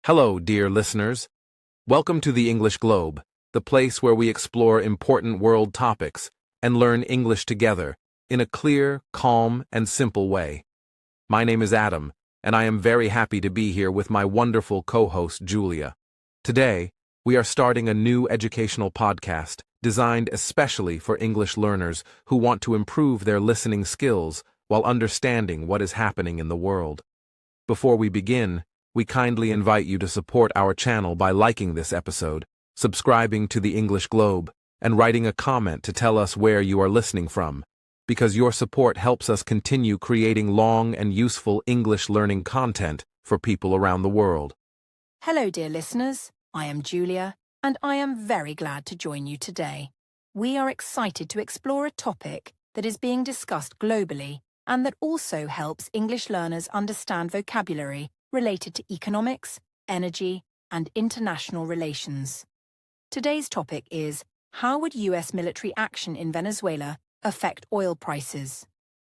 Hello, dear listeners. Welcome to the English Globe, the place where we explore important world topics and learn English together in a clear, calm, and simple way. My name is Adam, and I am very happy to be here with my wonderful co-host, Julia. Today, we are starting a new educational podcast designed especially for English learners who want to improve their listening skills while understanding what is happening in the world. Before we begin, we kindly invite you to support our channel by liking this episode, subscribing to the English Globe, and writing a comment to tell us where you are listening from, because your support helps us continue creating long and useful English learning content for people around the world. Hello, dear listeners. I am Julia, and I am very glad to join you today. We are excited to explore a topic that is being discussed globally and that also helps English learners understand vocabulary related to economics, energy, and international relations. Today's topic is, how would US military action in Venezuela affect oil prices?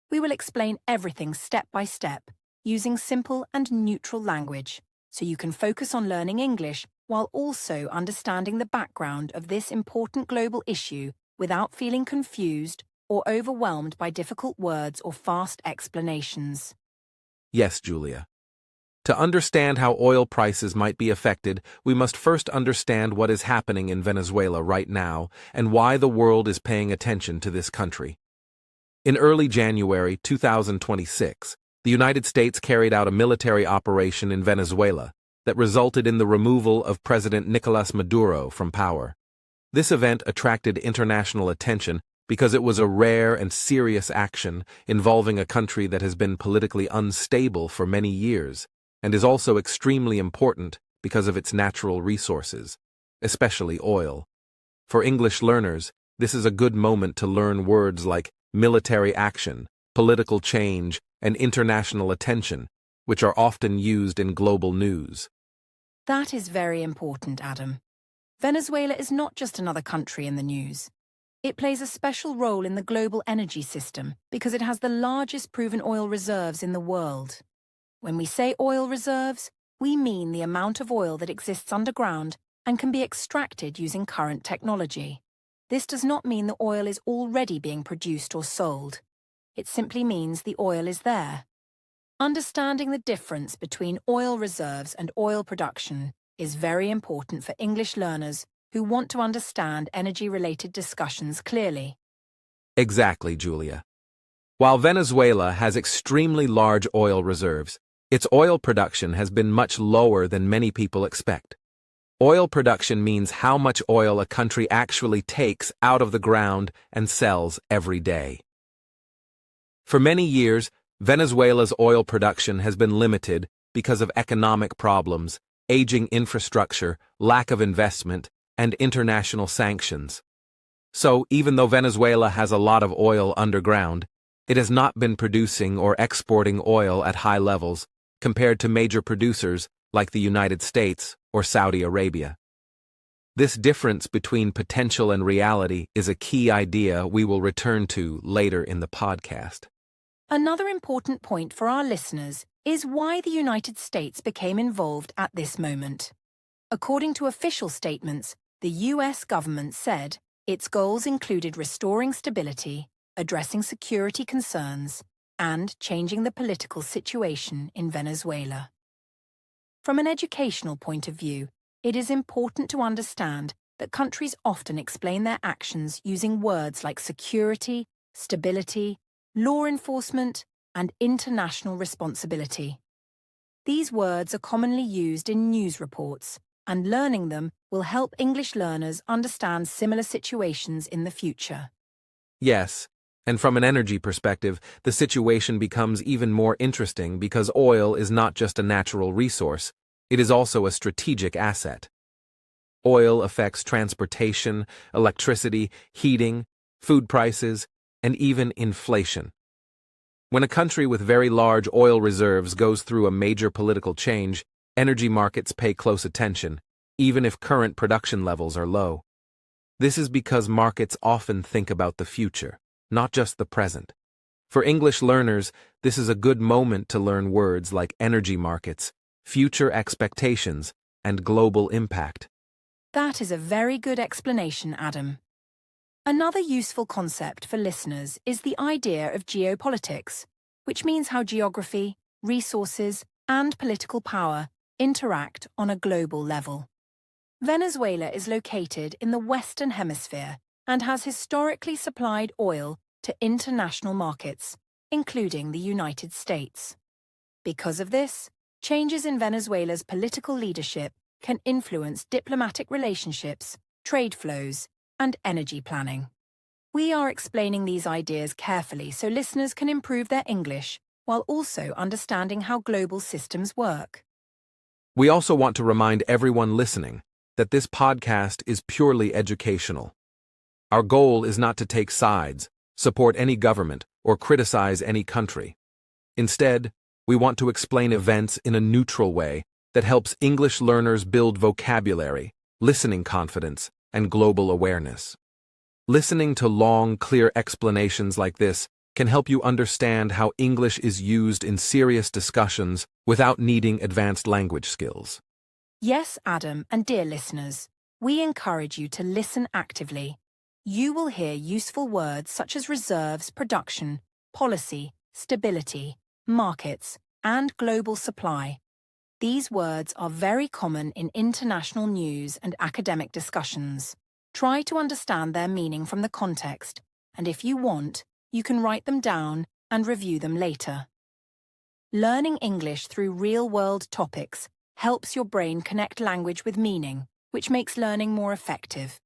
We will explain everything step by step, using simple and neutral language, so you can focus on learning English while also understanding the background of this important global issue without feeling confused or overwhelmed by difficult words or fast explanations. Yes, Julia. To understand how oil prices might be affected, we must first understand what is happening in Venezuela right now and why the world is paying attention to this country. In early January 2026, the United States carried out a military operation in Venezuela that resulted in the removal of President Nicolas Maduro from power. This event attracted international attention because it was a rare and serious action involving a country that has been politically unstable for many years, and is also extremely important because of its natural resources, especially oil. For English learners, this is a good moment to learn words like military action, political change, and international attention, which are often used in global news. That is very important, Adam. Venezuela is not just another country in the news. It plays a special role in the global energy system because it has the largest proven oil reserves in the world. When we say oil reserves, we mean the amount of oil that exists underground and can be extracted using current technology. This does not mean the oil is already being produced or sold. It simply means the oil is there. Understanding the difference between oil reserves and oil production is very important for English learners who want to understand energy-related discussions clearly. Exactly, Julia. While Venezuela has extremely large oil reserves, its oil production has been much lower than many people expect. Oil production means how much oil a country actually takes out of the ground and sells every day. For many years, Venezuela's oil production has been limited because of economic problems, aging infrastructure, lack of investment, and international sanctions. So, even though Venezuela has a lot of oil underground, it has not been producing or exporting oil at high levels compared to major producers like the United States or Saudi Arabia. This difference between potential and reality is a key idea we will return to later in the podcast. Another important point for our listeners is why the United States became involved at this moment. According to official statements, the US government said its goals included restoring stability, addressing security concerns, and changing the political situation in Venezuela. From an educational point of view, it is important to understand that countries often explain their actions using words like security, stability, law enforcement, and international responsibility. These words are commonly used in news reports, and learning them will help English learners understand similar situations in the future. Yes, and from an energy perspective, the situation becomes even more interesting because oil is not just a natural resource, it is also a strategic asset. Oil affects transportation, electricity, heating, food prices, and even inflation. When a country with very large oil reserves goes through a major political change, energy markets pay close attention, even if current production levels are low. This is because markets often think about the future, not just the present. For English learners, this is a good moment to learn words like energy markets, future expectations, and global impact. That is a very good explanation, Adam. Another useful concept for listeners is the idea of geopolitics, which means how geography, resources, and political power interact on a global level. Venezuela is located in the Western Hemisphere and has historically supplied oil to international markets, including the United States. Because of this, changes in Venezuela's political leadership can influence diplomatic relationships, trade flows, and energy planning. We are explaining these ideas carefully so listeners can improve their English while also understanding how global systems work. We also want to remind everyone listening that this podcast is purely educational. Our goal is not to take sides, support any government, or criticize any country. Instead, we want to explain events in a neutral way that helps English learners build vocabulary, listening confidence, and global awareness. Listening to long, clear explanations like this can help you understand how English is used in serious discussions without needing advanced language skills. Yes, Adam, and dear listeners, we encourage you to listen actively. You will hear useful words such as reserves, production, policy, stability, markets, and global supply. These words are very common in international news and academic discussions. Try to understand their meaning from the context, and if you want, you can write them down and review them later. Learning English through real-world topics helps your brain connect language with meaning, which makes learning more effective.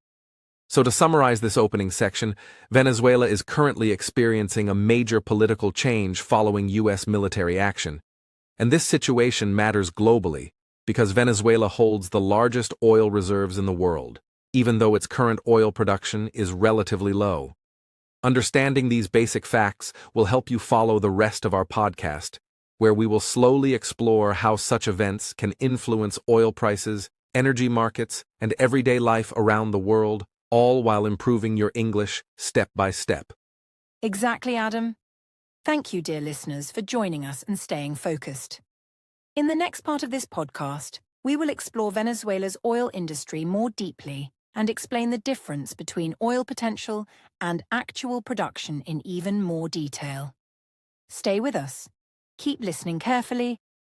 So to summarize this opening section, Venezuela is currently experiencing a major political change following U.S. military action. And this situation matters globally because Venezuela holds the largest oil reserves in the world, even though its current oil production is relatively low. Understanding these basic facts will help you follow the rest of our podcast, where we will slowly explore how such events can influence oil prices, energy markets, and everyday life around the world, all while improving your English step by step. Exactly, Adam. Thank you, dear listeners, for joining us and staying focused. In the next part of this podcast, we will explore Venezuela's oil industry more deeply and explain the difference between oil potential and actual production in even more detail. Stay with us, keep listening carefully,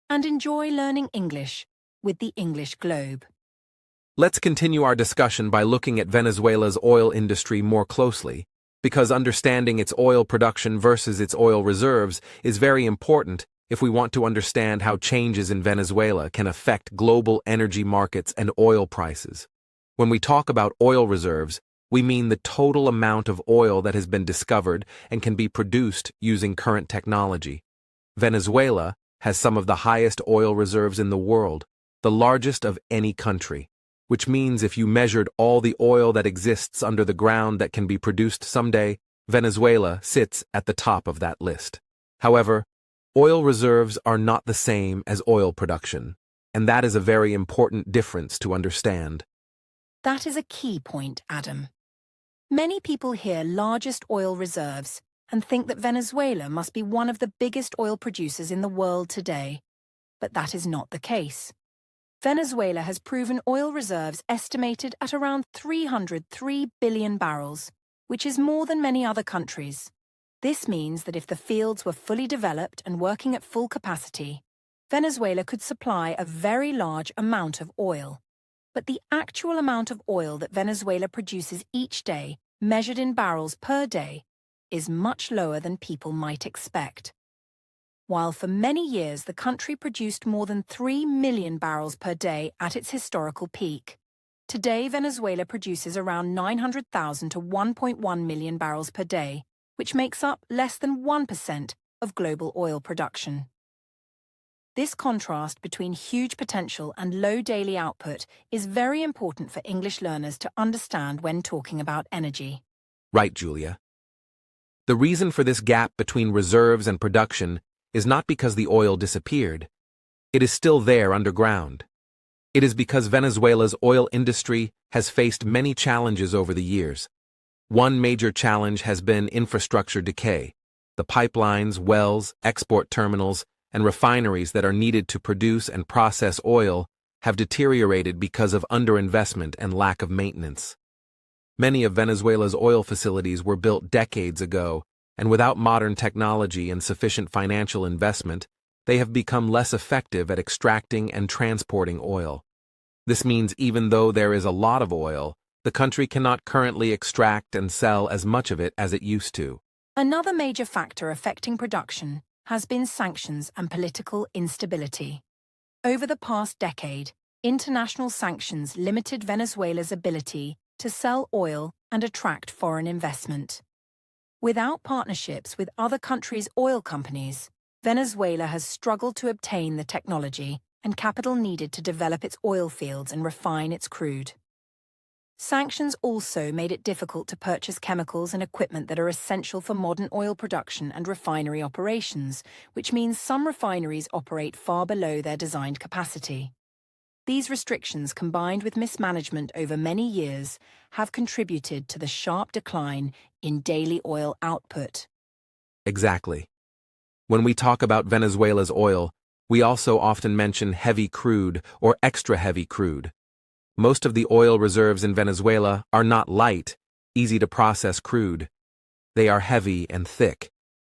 and enjoy learning English with the English Globe. Let's continue our discussion by looking at Venezuela's oil industry more closely, because understanding its oil production versus its oil reserves is very important if we want to understand how changes in Venezuela can affect global energy markets and oil prices. When we talk about oil reserves, we mean the total amount of oil that has been discovered and can be produced using current technology. Venezuela has some of the highest oil reserves in the world, the largest of any country, which means if you measured all the oil that exists under the ground that can be produced someday, Venezuela sits at the top of that list. However, oil reserves are not the same as oil production, and that is a very important difference to understand. That is a key point, Adam. Many people hear largest oil reserves and think that Venezuela must be one of the biggest oil producers in the world today. But that is not the case. Venezuela has proven oil reserves estimated at around 303 billion barrels, which is more than many other countries. This means that if the fields were fully developed and working at full capacity, Venezuela could supply a very large amount of oil. But the actual amount of oil that Venezuela produces each day, measured in barrels per day, is much lower than people might expect. While for many years the country produced more than 3 million barrels per day at its historical peak, today Venezuela produces around 900,000 to 1.1 million barrels per day, which makes up less than 1% of global oil production. This contrast between huge potential and low daily output is very important for English learners to understand when talking about energy. Right, Julia. The reason for this gap between reserves and production is not because the oil disappeared. It is still there underground. It is because Venezuela's oil industry has faced many challenges over the years. One major challenge has been infrastructure decay. The pipelines, wells, export terminals, and refineries that are needed to produce and process oil have deteriorated because of underinvestment and lack of maintenance. Many of Venezuela's oil facilities were built decades ago, and without modern technology and sufficient financial investment, they have become less effective at extracting and transporting oil. This means even though there is a lot of oil, the country cannot currently extract and sell as much of it as it used to. Another major factor affecting production has been sanctions and political instability. Over the past decade, international sanctions limited Venezuela's ability to sell oil and attract foreign investment. Without partnerships with other countries' oil companies, Venezuela has struggled to obtain the technology and capital needed to develop its oil fields and refine its crude. Sanctions also made it difficult to purchase chemicals and equipment that are essential for modern oil production and refinery operations, which means some refineries operate far below their designed capacity. These restrictions, combined with mismanagement over many years, have contributed to the sharp decline in daily oil output. Exactly. When we talk about Venezuela's oil, we also often mention heavy crude or extra heavy crude. Most of the oil reserves in Venezuela are not light, easy-to-process crude. They are heavy and thick,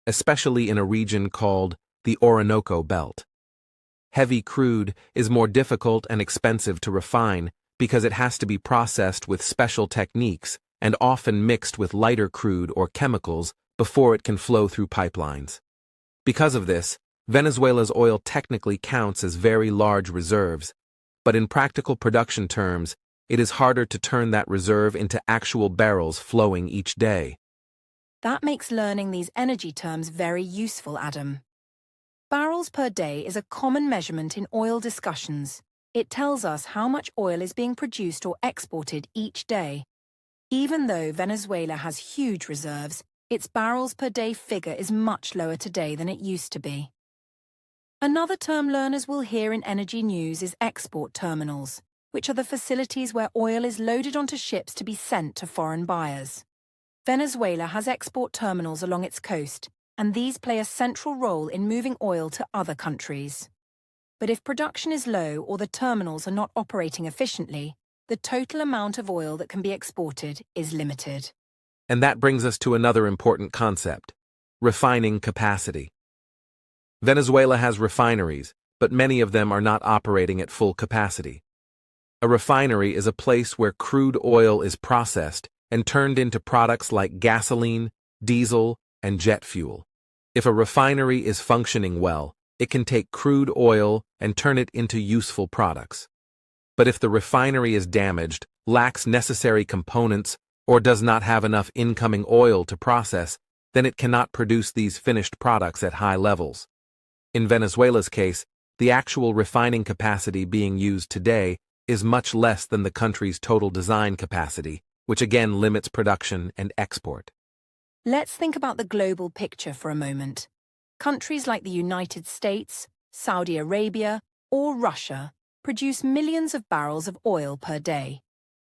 especially in a region called the Orinoco Belt. Heavy crude is more difficult and expensive to refine because it has to be processed with special techniques and often mixed with lighter crude or chemicals before it can flow through pipelines. Because of this, Venezuela's oil technically counts as very large reserves, but in practical production terms, it is harder to turn that reserve into actual barrels flowing each day. That makes learning these energy terms very useful, Adam. Barrels per day is a common measurement in oil discussions. It tells us how much oil is being produced or exported each day. Even though Venezuela has huge reserves, its barrels per day figure is much lower today than it used to be. Another term learners will hear in energy news is export terminals, which are the facilities where oil is loaded onto ships to be sent to foreign buyers. Venezuela has export terminals along its coast, and these play a central role in moving oil to other countries. But if production is low or the terminals are not operating efficiently, the total amount of oil that can be exported is limited. And that brings us to another important concept: refining capacity. Venezuela has refineries, but many of them are not operating at full capacity. A refinery is a place where crude oil is processed and turned into products like gasoline, diesel, and jet fuel. If a refinery is functioning well, it can take crude oil and turn it into useful products. But if the refinery is damaged, lacks necessary components, or does not have enough incoming oil to process, then it cannot produce these finished products at high levels. In Venezuela's case, the actual refining capacity being used today is much less than the country's total design capacity, which again limits production and export. Let's think about the global picture for a moment. Countries like the United States, Saudi Arabia, or Russia produce millions of barrels of oil per day,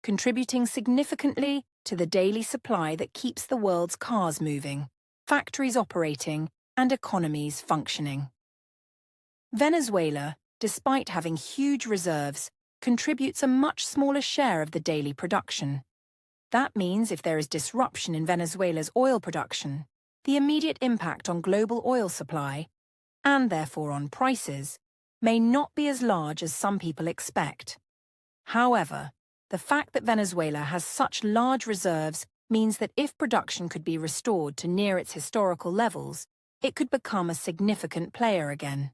contributing significantly to the daily supply that keeps the world's cars moving, factories operating, and economies functioning. Venezuela, despite having huge reserves, contributes a much smaller share of the daily production. That means if there is disruption in Venezuela's oil production, the immediate impact on global oil supply, and therefore on prices, may not be as large as some people expect. However, the fact that Venezuela has such large reserves means that if production could be restored to near its historical levels, it could become a significant player again.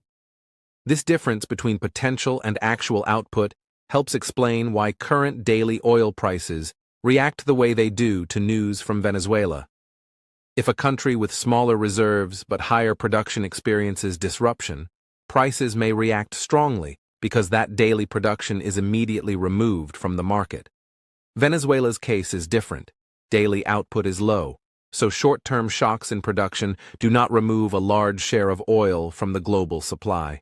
This difference between potential and actual output helps explain why current daily oil prices react the way they do to news from Venezuela. If a country with smaller reserves but higher production experiences disruption, prices may react strongly because that daily production is immediately removed from the market. Venezuela's case is different. Daily output is low, so short-term shocks in production do not remove a large share of oil from the global supply.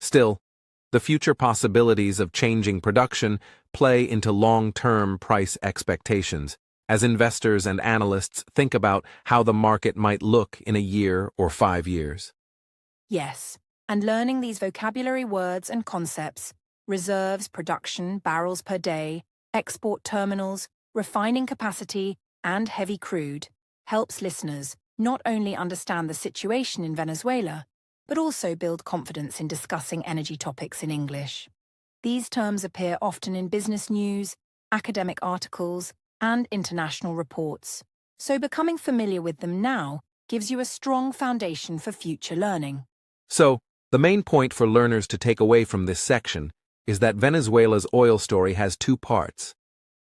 Still, the future possibilities of changing production play into long-term price expectations, as investors and analysts think about how the market might look in a year or 5 years. Yes, and learning these vocabulary words and concepts reserves, production, barrels per day, export terminals, refining capacity, and heavy crude, helps listeners not only understand the situation in Venezuela, but also build confidence in discussing energy topics in English. These terms appear often in business news, academic articles, and international reports, so becoming familiar with them now gives you a strong foundation for future learning. So, the main point for learners to take away from this section is that Venezuela's oil story has two parts: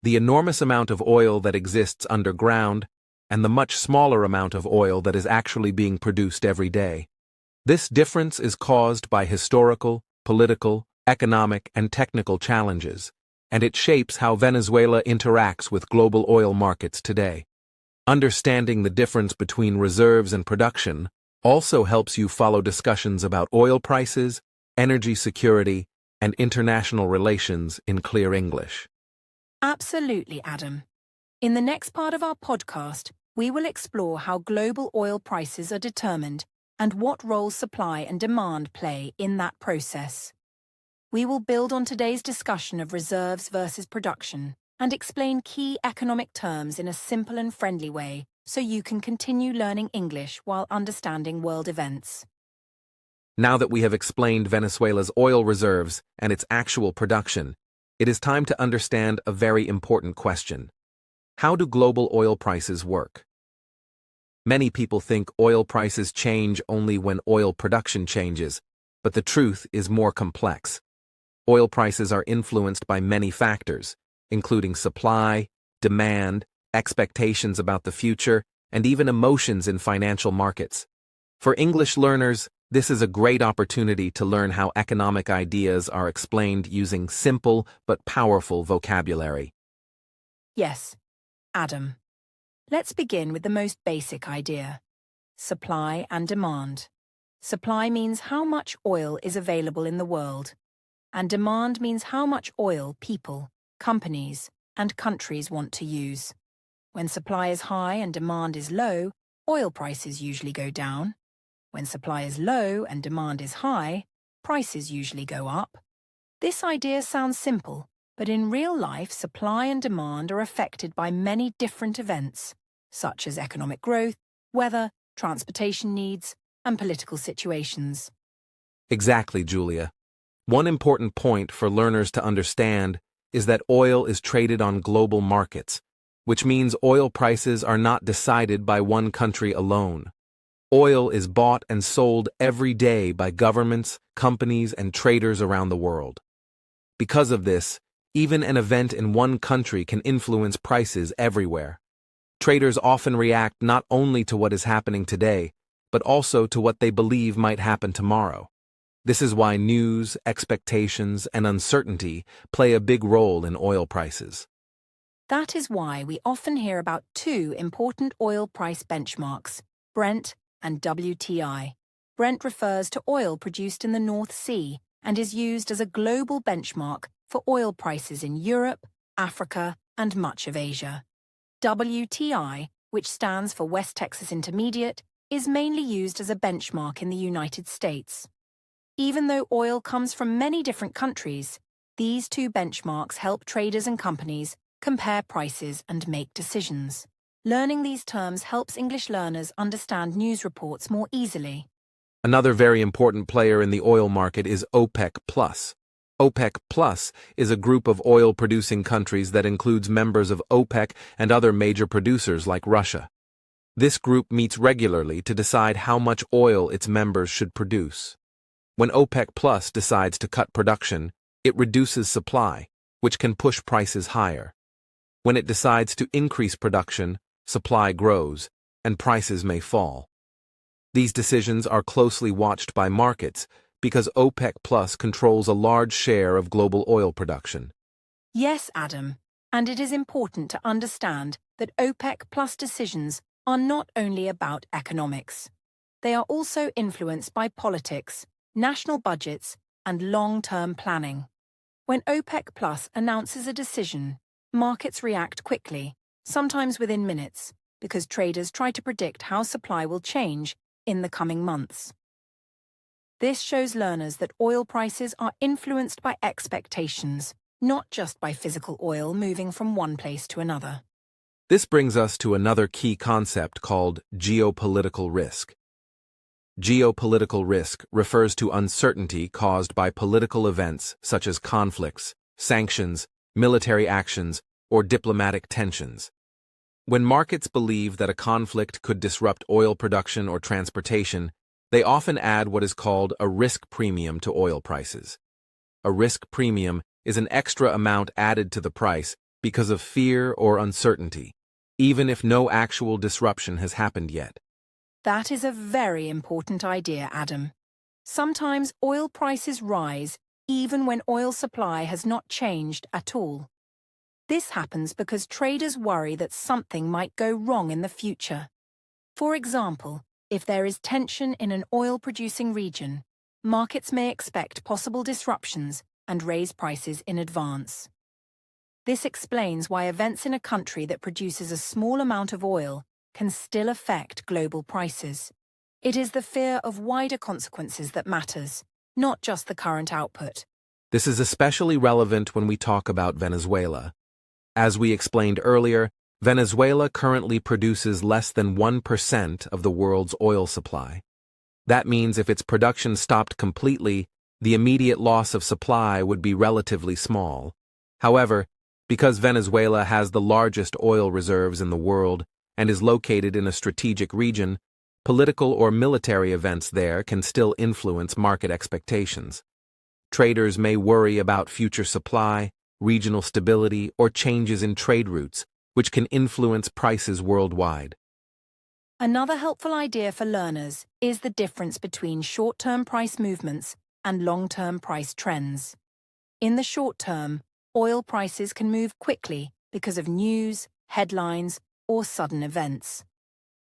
the enormous amount of oil that exists underground and the much smaller amount of oil that is actually being produced every day. This difference is caused by historical, political, economic, and technical challenges, and it shapes how Venezuela interacts with global oil markets today. Understanding the difference between reserves and production also helps you follow discussions about oil prices, energy security, and international relations in clear English. Absolutely, Adam. In the next part of our podcast, we will explore how global oil prices are determined and what role supply and demand play in that process. We will build on today's discussion of reserves versus production and explain key economic terms in a simple and friendly way so you can continue learning English while understanding world events. Now that we have explained Venezuela's oil reserves and its actual production, it is time to understand a very important question. How do global oil prices work? Many people think oil prices change only when oil production changes, but the truth is more complex. Oil prices are influenced by many factors, including supply, demand, expectations about the future, and even emotions in financial markets. For English learners, this is a great opportunity to learn how economic ideas are explained using simple but powerful vocabulary. Yes, Adam. Let's begin with the most basic idea: supply and demand. Supply means how much oil is available in the world, and demand means how much oil people, companies, and countries want to use. When supply is high and demand is low, oil prices usually go down. When supply is low and demand is high, prices usually go up. This idea sounds simple, but in real life, supply and demand are affected by many different events, such as economic growth, weather, transportation needs, and political situations. Exactly, Julia. One important point for learners to understand is that oil is traded on global markets, which means oil prices are not decided by one country alone. Oil is bought and sold every day by governments, companies, and traders around the world. Because of this, even an event in one country can influence prices everywhere. Traders often react not only to what is happening today, but also to what they believe might happen tomorrow. This is why news, expectations, and uncertainty play a big role in oil prices. That is why we often hear about two important oil price benchmarks, Brent and WTI. Brent refers to oil produced in the North Sea and is used as a global benchmark for oil prices in Europe, Africa, and much of Asia. WTI, which stands for West Texas Intermediate, is mainly used as a benchmark in the United States. Even though oil comes from many different countries, these two benchmarks help traders and companies compare prices and make decisions. Learning these terms helps English learners understand news reports more easily. Another very important player in the oil market is OPEC+. OPEC+ is a group of oil-producing countries that includes members of OPEC and other major producers like Russia. This group meets regularly to decide how much oil its members should produce. When OPEC+ decides to cut production, it reduces supply, which can push prices higher. When it decides to increase production, supply grows, and prices may fall. These decisions are closely watched by markets because OPEC+ controls a large share of global oil production. Yes, Adam, and it is important to understand that OPEC+ decisions are not only about economics. They are also influenced by politics, national budgets, and long-term planning. When OPEC+ announces a decision, markets react quickly, sometimes within minutes, because traders try to predict how supply will change in the coming months. This shows learners that oil prices are influenced by expectations, not just by physical oil moving from one place to another. This brings us to another key concept called geopolitical risk. Geopolitical risk refers to uncertainty caused by political events such as conflicts, sanctions, military actions, or diplomatic tensions. When markets believe that a conflict could disrupt oil production or transportation, they often add what is called a risk premium to oil prices. A risk premium is an extra amount added to the price because of fear or uncertainty, even if no actual disruption has happened yet. That is a very important idea, Adam. Sometimes oil prices rise even when oil supply has not changed at all. This happens because traders worry that something might go wrong in the future. For example, if there is tension in an oil-producing region, markets may expect possible disruptions and raise prices in advance. This explains why events in a country that produces a small amount of oil can still affect global prices. It is the fear of wider consequences that matters, not just the current output. This is especially relevant when we talk about Venezuela. As we explained earlier, Venezuela currently produces less than 1% of the world's oil supply. That means if its production stopped completely, the immediate loss of supply would be relatively small. However, because Venezuela has the largest oil reserves in the world and is located in a strategic region, political or military events there can still influence market expectations. Traders may worry about future supply, regional stability, or changes in trade routes, which can influence prices worldwide. Another helpful idea for learners is the difference between short-term price movements and long-term price trends. In the short term, oil prices can move quickly because of news, headlines, or sudden events.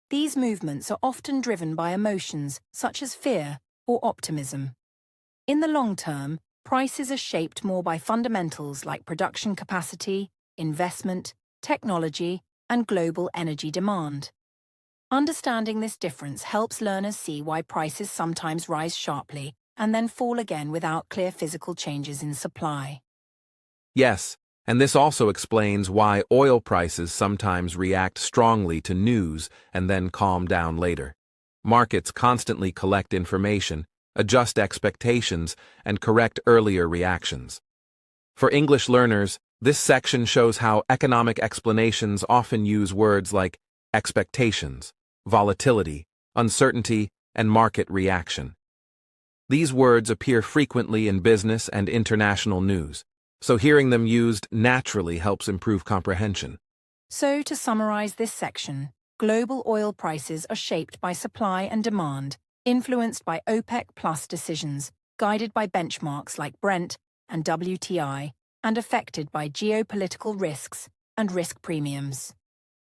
These movements are often driven by emotions such as fear or optimism. In the long term, prices are shaped more by fundamentals like production capacity, investment, technology, and global energy demand. Understanding this difference helps learners see why prices sometimes rise sharply and then fall again without clear physical changes in supply. Yes, and this also explains why oil prices sometimes react strongly to news and then calm down later. Markets constantly collect information, adjust expectations, and correct earlier reactions. For English learners, this section shows how economic explanations often use words like expectations, volatility, uncertainty, and market reaction. These words appear frequently in business and international news, so hearing them used naturally helps improve comprehension. So, to summarize this section, global oil prices are shaped by supply and demand, influenced by OPEC Plus decisions, guided by benchmarks like Brent and WTI, and affected by geopolitical risks and risk premiums.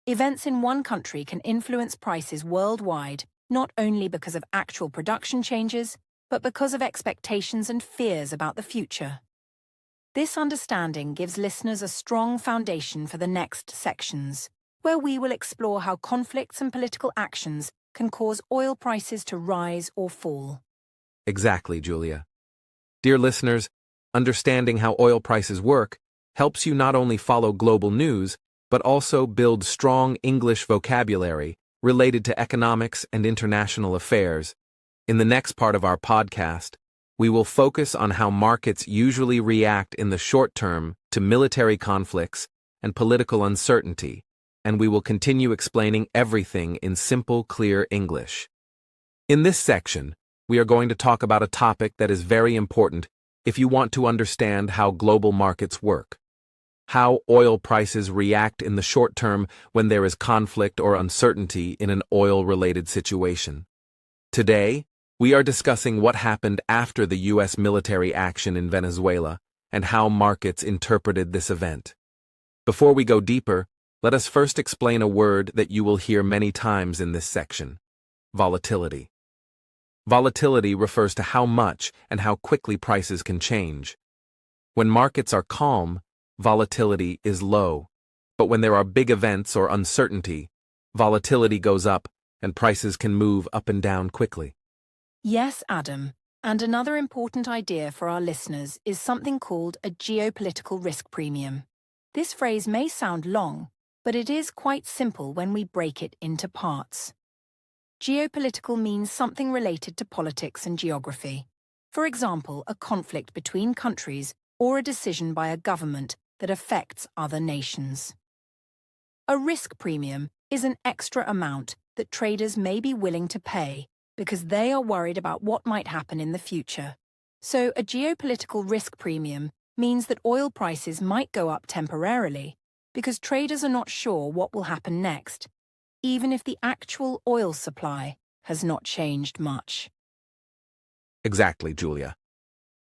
Events in one country can influence prices worldwide, not only because of actual production changes, but because of expectations and fears about the future. This understanding gives listeners a strong foundation for the next sections, where we will explore how conflicts and political actions can cause oil prices to rise or fall. Exactly, Julia. Dear listeners, understanding how oil prices work helps you not only follow global news, but also build strong English vocabulary related to economics and international affairs. In the next part of our podcast, we will focus on how markets usually react in the short term to military conflicts and political uncertainty, and we will continue explaining everything in simple, clear English. In this section, we are going to talk about a topic that is very important if you want to understand how global markets work. How oil prices react in the short term when there is conflict or uncertainty in an oil-related situation. Today, we are discussing what happened after the U.S. military action in Venezuela and how markets interpreted this event. Before we go deeper, let us first explain a word that you will hear many times in this section: volatility. Volatility refers to how much and how quickly prices can change. When markets are calm, volatility is low, but when there are big events or uncertainty, volatility goes up and prices can move up and down quickly. Yes, Adam, And another important idea for our listeners is something called a geopolitical risk premium. This phrase may sound long, but it is quite simple when we break it into parts. Geopolitical means something related to politics and geography. For example, a conflict between countries or a decision by a government that affects other nations. A risk premium is an extra amount that traders may be willing to pay because they are worried about what might happen in the future. So a geopolitical risk premium means that oil prices might go up temporarily because traders are not sure what will happen next, even if the actual oil supply has not changed much. Exactly, Julia.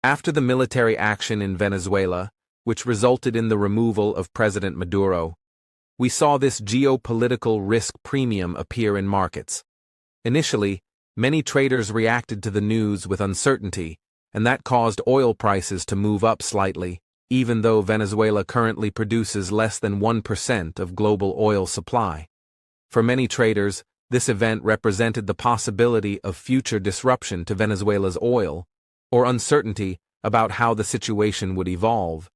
After the military action in Venezuela, which resulted in the removal of President Maduro, we saw this geopolitical risk premium appear in markets. Initially, many traders reacted to the news with uncertainty, and that caused oil prices to move up slightly, even though Venezuela currently produces less than 1% of global oil supply. For many traders, this event represented the possibility of future disruption to Venezuela's oil, or uncertainty about how the situation would evolve.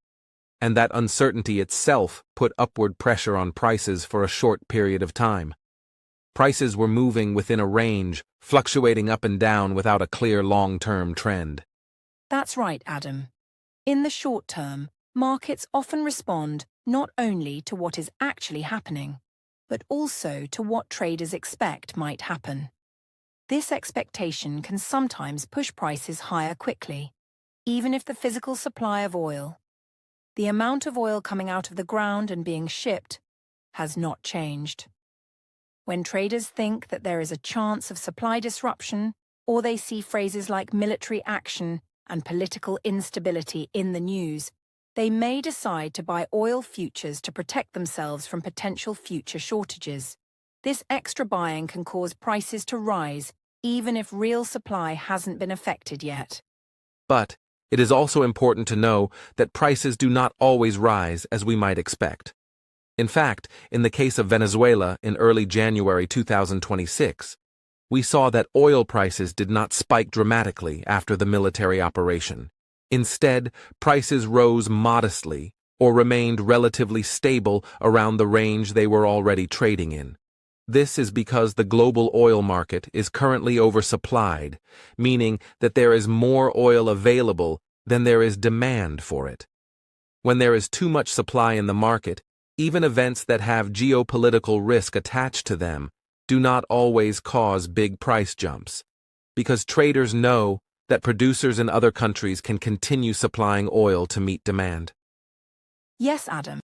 And that uncertainty itself put upward pressure on prices for a short period of time. Prices were moving within a range, fluctuating up and down without a clear long-term trend. That's right, Adam. In the short term, markets often respond not only to what is actually happening, but also to what traders expect might happen. This expectation can sometimes push prices higher quickly, even if the physical supply of oil, the amount of oil coming out of the ground and being shipped, has not changed. When traders think that there is a chance of supply disruption, or they see phrases like military action and political instability in the news, they may decide to buy oil futures to protect themselves from potential future shortages. This extra buying can cause prices to rise, even if real supply hasn't been affected yet. But it is also important to know that prices do not always rise as we might expect. In fact, in the case of Venezuela in early January 2026, we saw that oil prices did not spike dramatically after the military operation. Instead, prices rose modestly or remained relatively stable around the range they were already trading in. This is because the global oil market is currently oversupplied, meaning that there is more oil available than there is demand for it. When there is too much supply in the market, even events that have geopolitical risk attached to them do not always cause big price jumps, because traders know that producers in other countries can continue supplying oil to meet demand. Yes, Adam.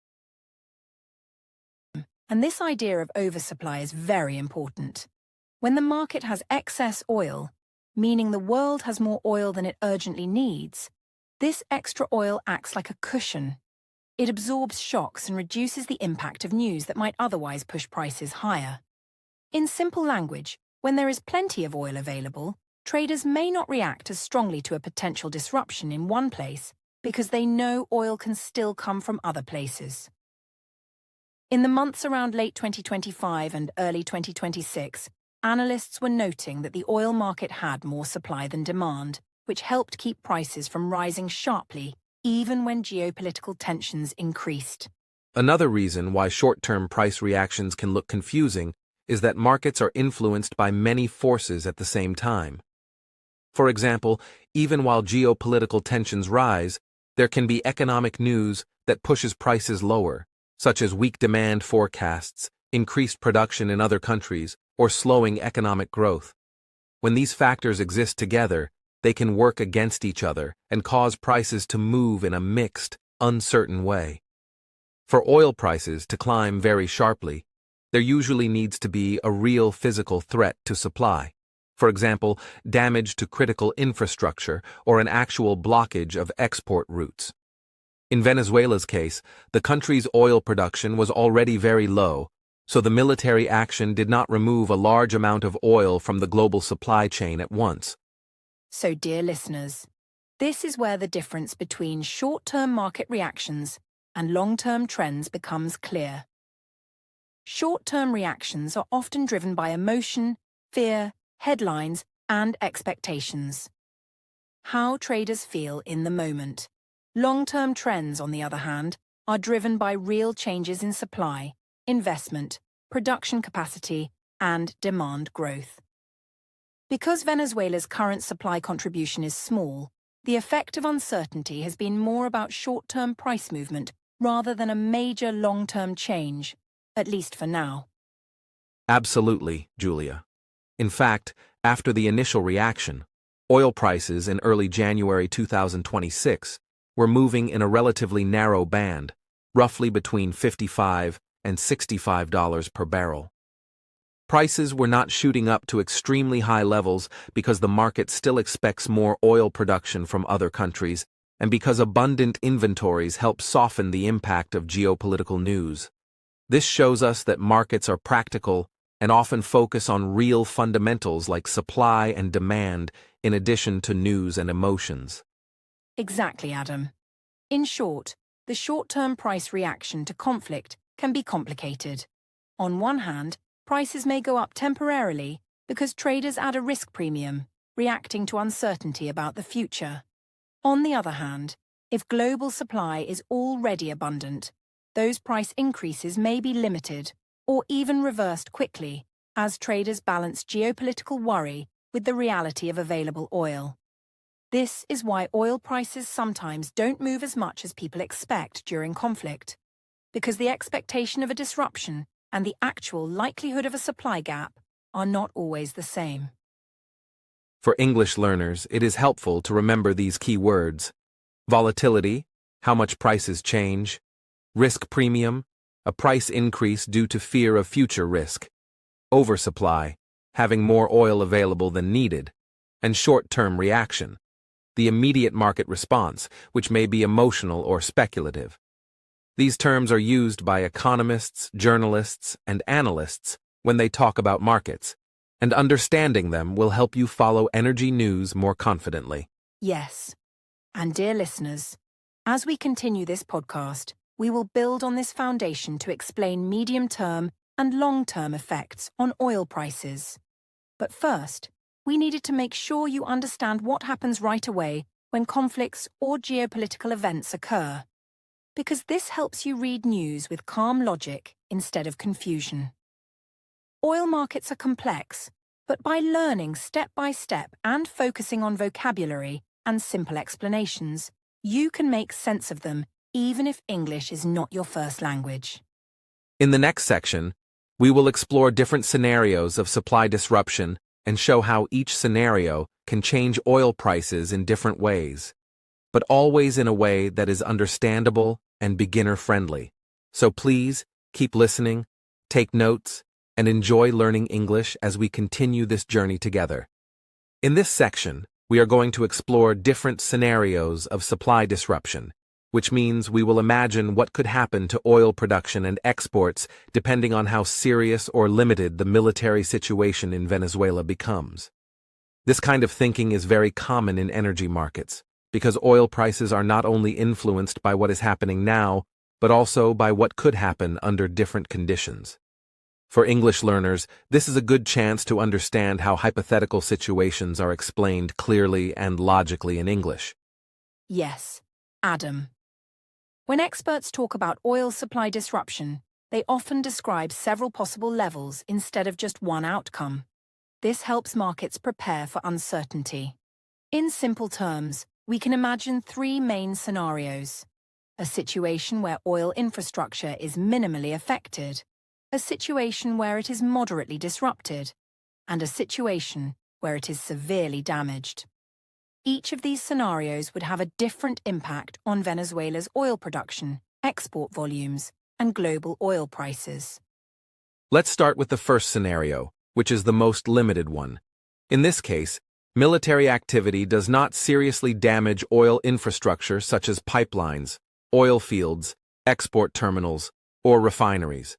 And this idea of oversupply is very important. When the market has excess oil, meaning the world has more oil than it urgently needs, this extra oil acts like a cushion. It absorbs shocks and reduces the impact of news that might otherwise push prices higher. In simple language, when there is plenty of oil available, traders may not react as strongly to a potential disruption in one place because they know oil can still come from other places. In the months around late 2025 and early 2026, analysts were noting that the oil market had more supply than demand, which helped keep prices from rising sharply even when geopolitical tensions increased. Another reason why short-term price reactions can look confusing is that markets are influenced by many forces at the same time. For example, even while geopolitical tensions rise, there can be economic news that pushes prices lower, such as weak demand forecasts, increased production in other countries, or slowing economic growth. When these factors exist together, they can work against each other and cause prices to move in a mixed, uncertain way. For oil prices to climb very sharply, there usually needs to be a real physical threat to supply. For example, damage to critical infrastructure or an actual blockage of export routes. In Venezuela's case, the country's oil production was already very low, so the military action did not remove a large amount of oil from the global supply chain at once. So, dear listeners, this is where the difference between short-term market reactions and long-term trends becomes clear. Short-term reactions are often driven by emotion, fear, headlines, and expectations. how traders feel in the moment. Long-term trends, on the other hand, are driven by real changes in supply, investment, production capacity, and demand growth. Because Venezuela's current supply contribution is small, the effect of uncertainty has been more about short-term price movement rather than a major long-term change, at least for now. Absolutely, Julia. In fact, after the initial reaction, oil prices in early January 2026 were moving in a relatively narrow band, roughly between $55 and $65 per barrel. Prices were not shooting up to extremely high levels because the market still expects more oil production from other countries and because abundant inventories help soften the impact of geopolitical news. This shows us that markets are practical and often focus on real fundamentals like supply and demand in addition to news and emotions. Exactly, Adam. In short, the short-term price reaction to conflict can be complicated. On one hand, prices may go up temporarily because traders add a risk premium, reacting to uncertainty about the future. On the other hand, if global supply is already abundant, those price increases may be limited or even reversed quickly as traders balance geopolitical worry with the reality of available oil. This is why oil prices sometimes don't move as much as people expect during conflict, because the expectation of a disruption and the actual likelihood of a supply gap are not always the same. For English learners, it is helpful to remember these key words: volatility, how much prices change; risk premium, a price increase due to fear of future risk; oversupply, having more oil available than needed; and short-term reaction, the immediate market response, which may be emotional or speculative. These terms are used by economists, journalists, and analysts when they talk about markets, and understanding them will help you follow energy news more confidently. Yes. And dear listeners, as we continue this podcast, we will build on this foundation to explain medium-term and long-term effects on oil prices. But first, we needed to make sure you understand what happens right away when conflicts or geopolitical events occur, because this helps you read news with calm logic instead of confusion. Oil markets are complex, but by learning step by step and focusing on vocabulary and simple explanations, you can make sense of them even if English is not your first language. In the next section, we will explore different scenarios of supply disruption and show how each scenario can change oil prices in different ways, but always in a way that is understandable and beginner-friendly. So please, keep listening, take notes, and enjoy learning English as we continue this journey together. In this section, we are going to explore different scenarios of supply disruption, which means we will imagine what could happen to oil production and exports depending on how serious or limited the military situation in Venezuela becomes. This kind of thinking is very common in energy markets, because oil prices are not only influenced by what is happening now, but also by what could happen under different conditions. For English learners, this is a good chance to understand how hypothetical situations are explained clearly and logically in English. Yes, Adam. When experts talk about oil supply disruption, they often describe several possible levels instead of just one outcome. This helps markets prepare for uncertainty. In simple terms, we can imagine three main scenarios: a situation where oil infrastructure is minimally affected, a situation where it is moderately disrupted, and a situation where it is severely damaged. Each of these scenarios would have a different impact on Venezuela's oil production, export volumes, and global oil prices. Let's start with the first scenario, which is the most limited one. In this case, military activity does not seriously damage oil infrastructure such as pipelines, oil fields, export terminals, or refineries.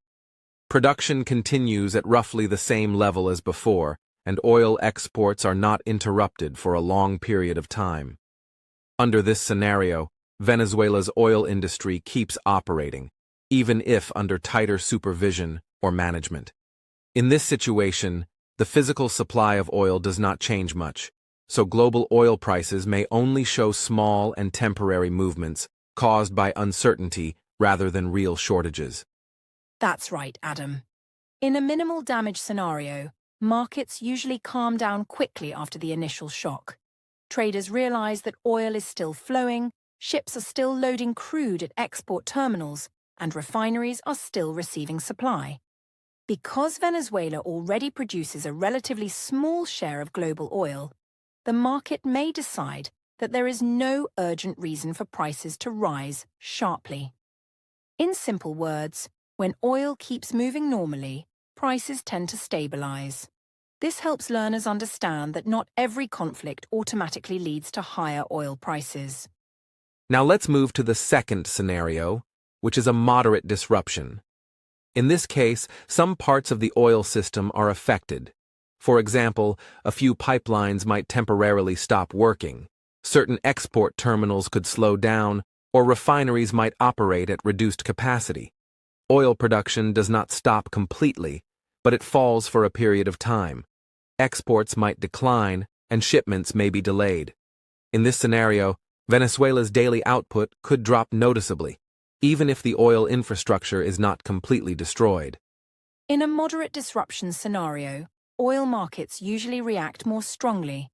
Production continues at roughly the same level as before, and oil exports are not interrupted for a long period of time. Under this scenario, Venezuela's oil industry keeps operating, even if under tighter supervision or management. In this situation, the physical supply of oil does not change much, so global oil prices may only show small and temporary movements caused by uncertainty rather than real shortages. That's right, Adam. In a minimal damage scenario, markets usually calm down quickly after the initial shock. Traders realize that oil is still flowing, ships are still loading crude at export terminals, and refineries are still receiving supply. Because Venezuela already produces a relatively small share of global oil, the market may decide that there is no urgent reason for prices to rise sharply. In simple words, when oil keeps moving normally, prices tend to stabilize. This helps learners understand that not every conflict automatically leads to higher oil prices. Now let's move to the second scenario, which is a moderate disruption. In this case, some parts of the oil system are affected. For example, a few pipelines might temporarily stop working, certain export terminals could slow down, or refineries might operate at reduced capacity. Oil production does not stop completely, but it falls for a period of time. Exports might decline, and shipments may be delayed. In this scenario, Venezuela's daily output could drop noticeably, even if the oil infrastructure is not completely destroyed. In a moderate disruption scenario, oil markets usually react more strongly.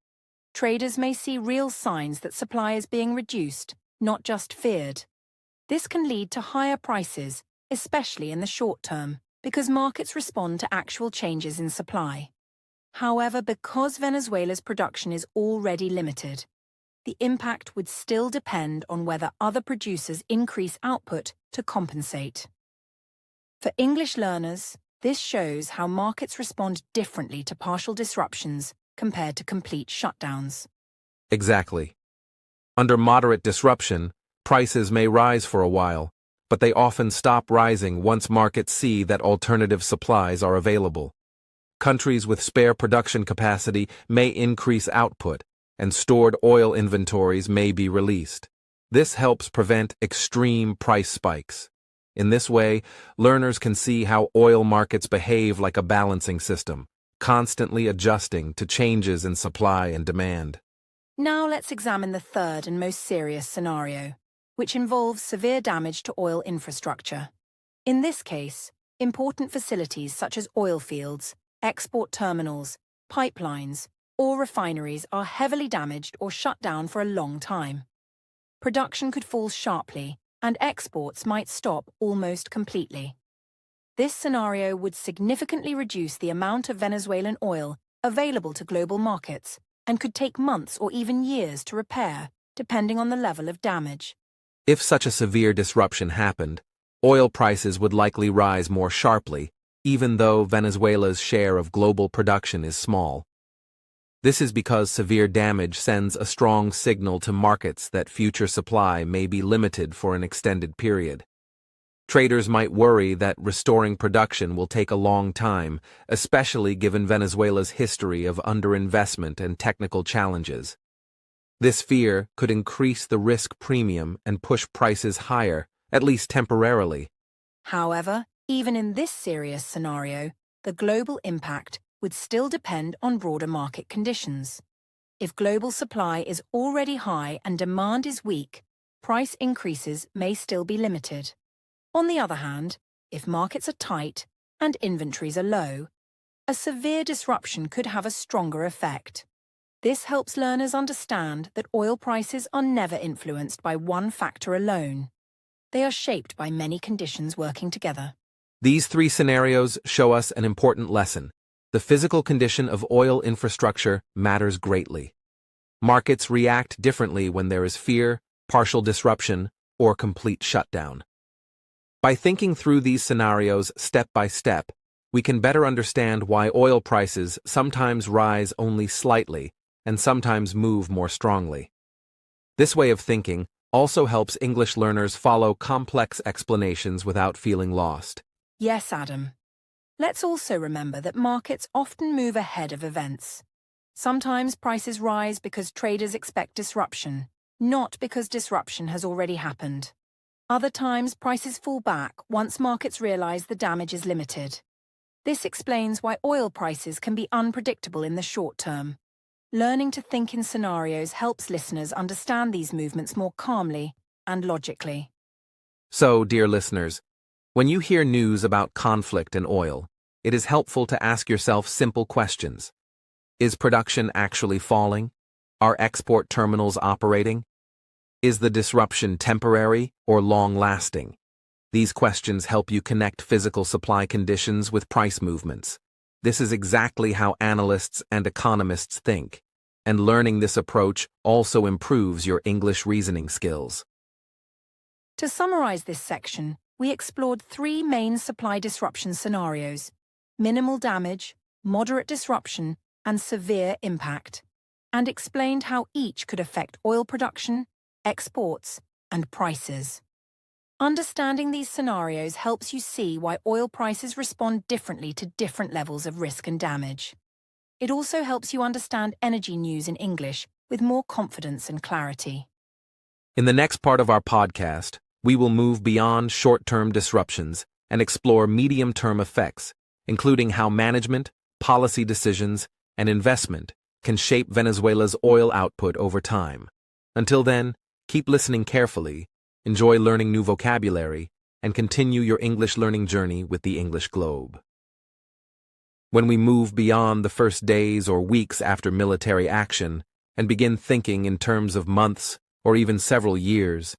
Traders may see real signs that supply is being reduced, not just feared. This can lead to higher prices, especially in the short term, because markets respond to actual changes in supply. However, because Venezuela's production is already limited, the impact would still depend on whether other producers increase output to compensate. For English learners, this shows how markets respond differently to partial disruptions compared to complete shutdowns. Exactly. Under moderate disruption, prices may rise for a while, but they often stop rising once markets see that alternative supplies are available. Countries with spare production capacity may increase output, and stored oil inventories may be released. This helps prevent extreme price spikes. In this way, learners can see how oil markets behave like a balancing system, constantly adjusting to changes in supply and demand. Now let's examine the third and most serious scenario, which involves severe damage to oil infrastructure. In this case, important facilities such as oil fields, export terminals, pipelines, or refineries are heavily damaged or shut down for a long time. Production could fall sharply, and exports might stop almost completely. This scenario would significantly reduce the amount of Venezuelan oil available to global markets and could take months or even years to repair, depending on the level of damage. If such a severe disruption happened, oil prices would likely rise more sharply, even though Venezuela's share of global production is small. This is because severe damage sends a strong signal to markets that future supply may be limited for an extended period. Traders might worry that restoring production will take a long time, especially given Venezuela's history of underinvestment and technical challenges. This fear could increase the risk premium and push prices higher, at least temporarily. However, even in this serious scenario, the global impact would still depend on broader market conditions. If global supply is already high and demand is weak, price increases may still be limited. On the other hand, if markets are tight and inventories are low, a severe disruption could have a stronger effect. This helps learners understand that oil prices are never influenced by one factor alone. They are shaped by many conditions working together. These three scenarios show us an important lesson. The physical condition of oil infrastructure matters greatly. Markets react differently when there is fear, partial disruption, or complete shutdown. By thinking through these scenarios step by step, we can better understand why oil prices sometimes rise only slightly and sometimes move more strongly. This way of thinking also helps English learners follow complex explanations without feeling lost. Yes, Adam. Let's also remember that markets often move ahead of events. Sometimes prices rise because traders expect disruption, not because disruption has already happened. Other times, prices fall back once markets realize the damage is limited. This explains why oil prices can be unpredictable in the short term. Learning to think in scenarios helps listeners understand these movements more calmly and logically. So, dear listeners, when you hear news about conflict and oil, it is helpful to ask yourself simple questions. Is production actually falling? Are export terminals operating? Is the disruption temporary or long-lasting? These questions help you connect physical supply conditions with price movements. This is exactly how analysts and economists think, and learning this approach also improves your English reasoning skills. To summarize this section, we explored three main supply disruption scenarios: minimal damage, moderate disruption, and severe impact, and explained how each could affect oil production, exports, and prices. Understanding these scenarios helps you see why oil prices respond differently to different levels of risk and damage. It also helps you understand energy news in English with more confidence and clarity. In the next part of our podcast, we will move beyond short-term disruptions and explore medium-term effects, including how management, policy decisions, and investment can shape Venezuela's oil output over time. Until then, keep listening carefully, enjoy learning new vocabulary, and continue your English learning journey with the English Globe. When we move beyond the first days or weeks after military action and begin thinking in terms of months or even several years,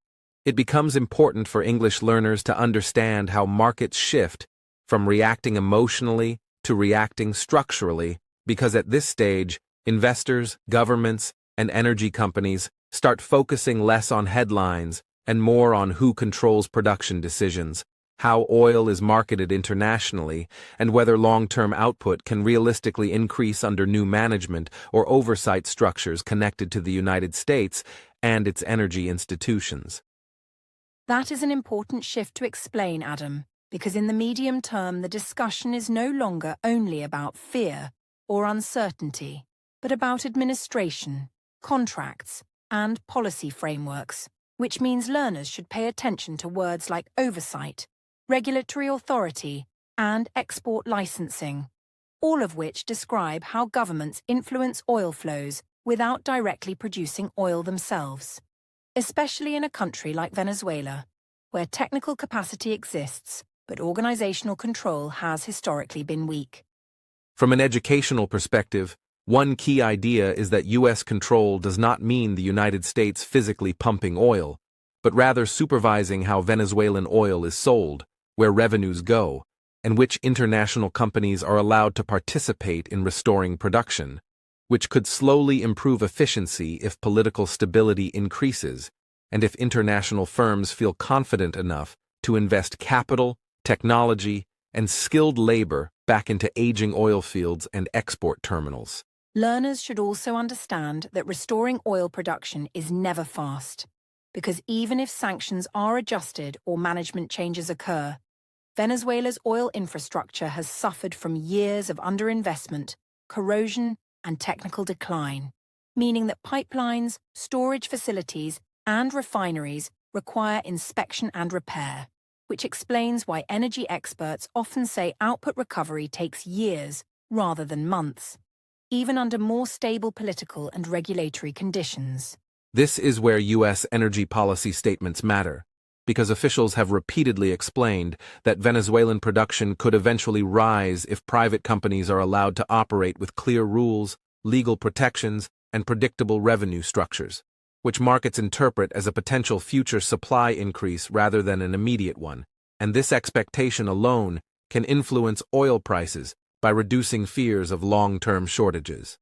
it becomes important for English learners to understand how markets shift from reacting emotionally to reacting structurally, because at this stage, investors, governments, and energy companies start focusing less on headlines and more on who controls production decisions, how oil is marketed internationally, and whether long-term output can realistically increase under new management or oversight structures connected to the United States and its energy institutions. That is an important shift to explain, Adam, because in the medium term the discussion is no longer only about fear or uncertainty, but about administration, contracts, and policy frameworks, which means learners should pay attention to words like oversight, regulatory authority, and export licensing, all of which describe how governments influence oil flows without directly producing oil themselves, especially in a country like Venezuela, where technical capacity exists, but organizational control has historically been weak. From an educational perspective, one key idea is that U.S. control does not mean the United States physically pumping oil, but rather supervising how Venezuelan oil is sold, where revenues go, and which international companies are allowed to participate in restoring production, which could slowly improve efficiency if political stability increases, and if international firms feel confident enough to invest capital, technology, and skilled labor back into aging oil fields and export terminals. Learners should also understand that restoring oil production is never fast, because even if sanctions are adjusted or management changes occur, Venezuela's oil infrastructure has suffered from years of underinvestment, corrosion, and technical decline, meaning that pipelines, storage facilities, and refineries require inspection and repair, which explains why energy experts often say output recovery takes years rather than months, even under more stable political and regulatory conditions. This is where U.S. energy policy statements matter, because officials have repeatedly explained that Venezuelan production could eventually rise if private companies are allowed to operate with clear rules, legal protections, and predictable revenue structures, which markets interpret as a potential future supply increase rather than an immediate one, and this expectation alone can influence oil prices by reducing fears of long-term shortages.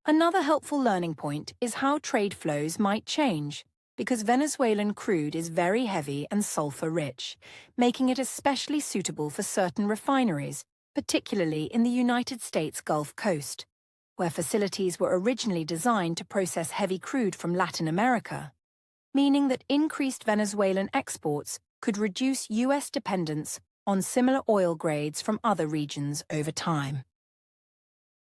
Another helpful learning point is how trade flows might change, because Venezuelan crude is very heavy and sulfur-rich, making it especially suitable for certain refineries, particularly in the United States Gulf Coast, where facilities were originally designed to process heavy crude from Latin America, meaning that increased Venezuelan exports could reduce U.S. dependence on similar oil grades from other regions over time.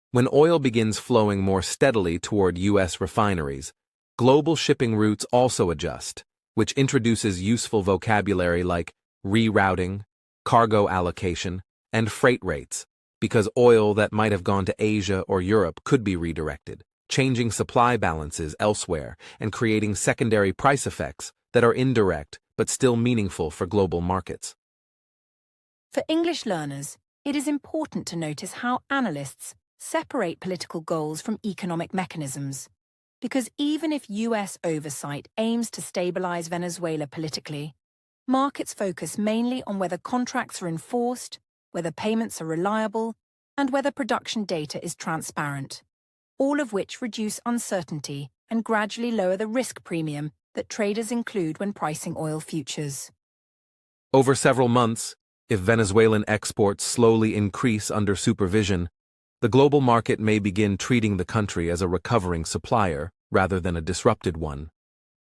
When oil begins flowing more steadily toward U.S. refineries, global shipping routes also adjust, which introduces useful vocabulary like rerouting, cargo allocation, and freight rates, because oil that might have gone to Asia or Europe could be redirected, changing supply balances elsewhere and creating secondary price effects that are indirect but still meaningful for global markets. For English learners, it is important to notice how analysts separate political goals from economic mechanisms. Because even if US oversight aims to stabilize Venezuela politically, markets focus mainly on whether contracts are enforced, whether payments are reliable, and whether production data is transparent, all of which reduce uncertainty and gradually lower the risk premium that traders include when pricing oil futures. Over several months, if Venezuelan exports slowly increase under supervision, the global market may begin treating the country as a recovering supplier rather than a disrupted one,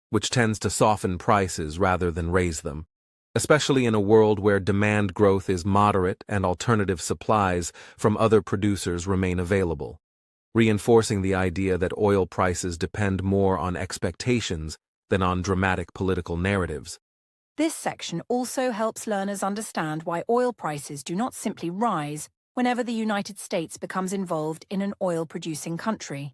which tends to soften prices rather than raise them, especially in a world where demand growth is moderate and alternative supplies from other producers remain available, reinforcing the idea that oil prices depend more on expectations than on dramatic political narratives. This section also helps learners understand why oil prices do not simply rise whenever the United States becomes involved in an oil-producing country.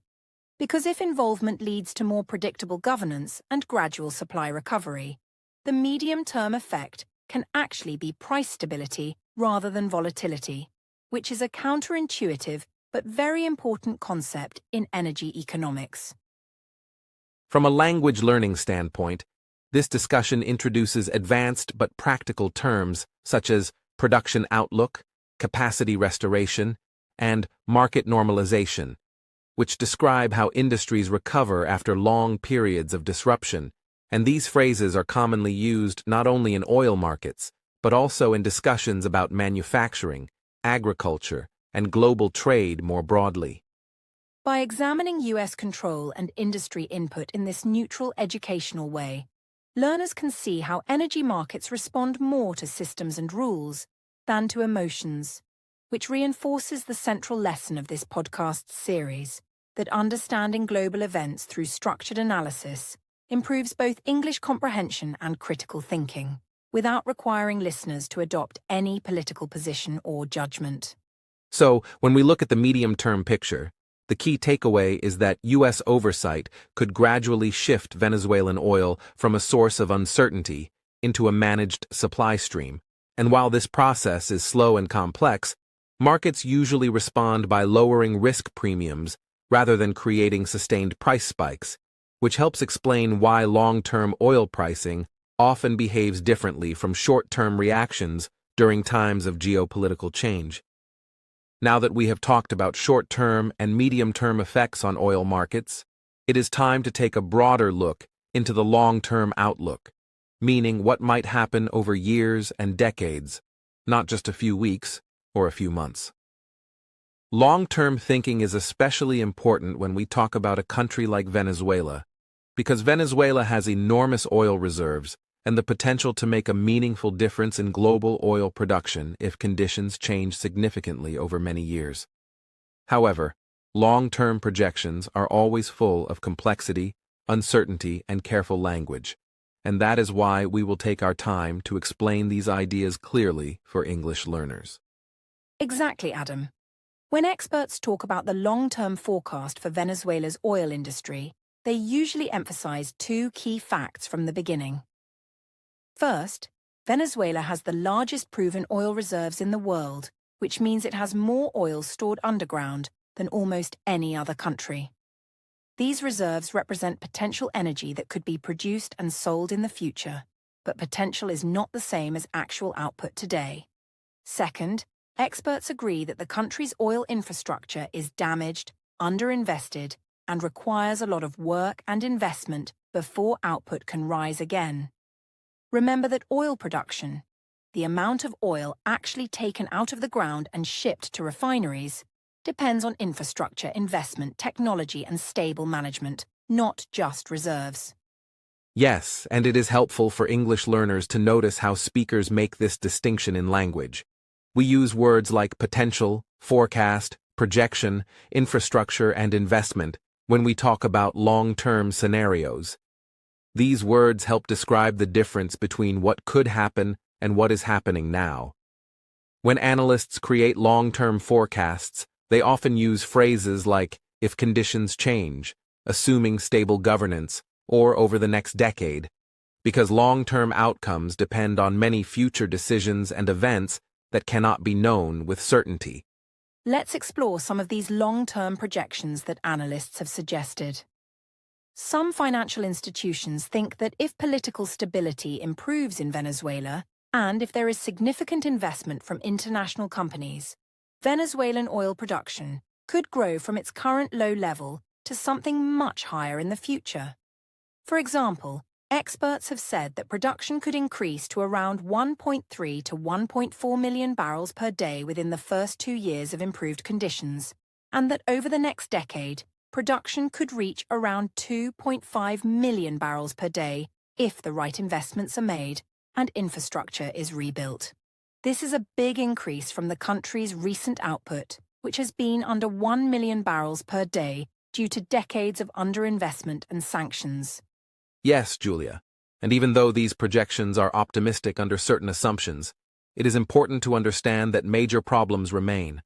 Because if involvement leads to more predictable governance and gradual supply recovery, the medium-term effect can actually be price stability rather than volatility, which is a counterintuitive but very important concept in energy economics. From a language learning standpoint, this discussion introduces advanced but practical terms such as production outlook, capacity restoration, and market normalization, which describe how industries recover after long periods of disruption, and these phrases are commonly used not only in oil markets, but also in discussions about manufacturing, agriculture, and global trade more broadly. By examining US control and industry input in this neutral educational way, learners can see how energy markets respond more to systems and rules than to emotions, which reinforces the central lesson of this podcast series, that understanding global events through structured analysis improves both English comprehension and critical thinking, without requiring listeners to adopt any political position or judgment. So, when we look at the medium-term picture, the key takeaway is that U.S. oversight could gradually shift Venezuelan oil from a source of uncertainty into a managed supply stream, and while this process is slow and complex, markets usually respond by lowering risk premiums rather than creating sustained price spikes, which helps explain why long-term oil pricing often behaves differently from short-term reactions during times of geopolitical change. Now that we have talked about short-term and medium-term effects on oil markets, it is time to take a broader look into the long-term outlook, meaning what might happen over years and decades, not just a few weeks or a few months. Long-term thinking is especially important when we talk about a country like Venezuela, because Venezuela has enormous oil reserves and the potential to make a meaningful difference in global oil production if conditions change significantly over many years. However, long-term projections are always full of complexity, uncertainty, and careful language, and that is why we will take our time to explain these ideas clearly for English learners. Exactly, Adam. When experts talk about the long-term forecast for Venezuela's oil industry, they usually emphasize two key facts from the beginning. First, Venezuela has the largest proven oil reserves in the world, which means it has more oil stored underground than almost any other country. These reserves represent potential energy that could be produced and sold in the future, but potential is not the same as actual output today. Second, experts agree that the country's oil infrastructure is damaged, underinvested, and requires a lot of work and investment before output can rise again. Remember that oil production, the amount of oil actually taken out of the ground and shipped to refineries, depends on infrastructure, investment, technology, and stable management, not just reserves. Yes, and it is helpful for English learners to notice how speakers make this distinction in language. We use words like potential, forecast, projection, infrastructure, and investment when we talk about long-term scenarios. These words help describe the difference between what could happen and what is happening now. When analysts create long-term forecasts, they often use phrases like if conditions change, assuming stable governance, or over the next decade, because long-term outcomes depend on many future decisions and events that cannot be known with certainty. Let's explore some of these long-term projections that analysts have suggested. Some financial institutions think that if political stability improves in Venezuela, and if there is significant investment from international companies, Venezuelan oil production could grow from its current low level to something much higher in the future. For example, experts have said that production could increase to around 1.3 to 1.4 million barrels per day within the first 2 years of improved conditions, and that over the next decade, production could reach around 2.5 million barrels per day if the right investments are made and infrastructure is rebuilt. This is a big increase from the country's recent output, which has been under 1 million barrels per day due to decades of underinvestment and sanctions. Yes, Julia, and even though these projections are optimistic under certain assumptions, it is important to understand that major problems remain.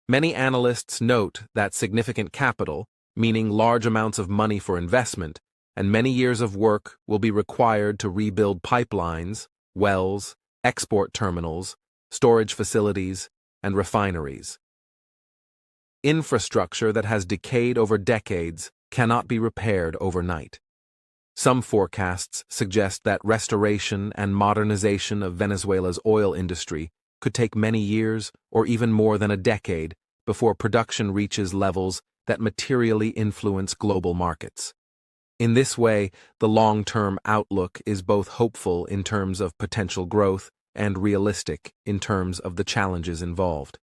Many analysts note that significant capital, meaning large amounts of money for investment, and many years of work will be required to rebuild pipelines, wells, export terminals, storage facilities, and refineries. Infrastructure that has decayed over decades cannot be repaired overnight. Some forecasts suggest that restoration and modernization of Venezuela's oil industry could take many years or even more than a decade before production reaches levels that materially influence global markets. In this way, the long-term outlook is both hopeful in terms of potential growth and realistic in terms of the challenges involved.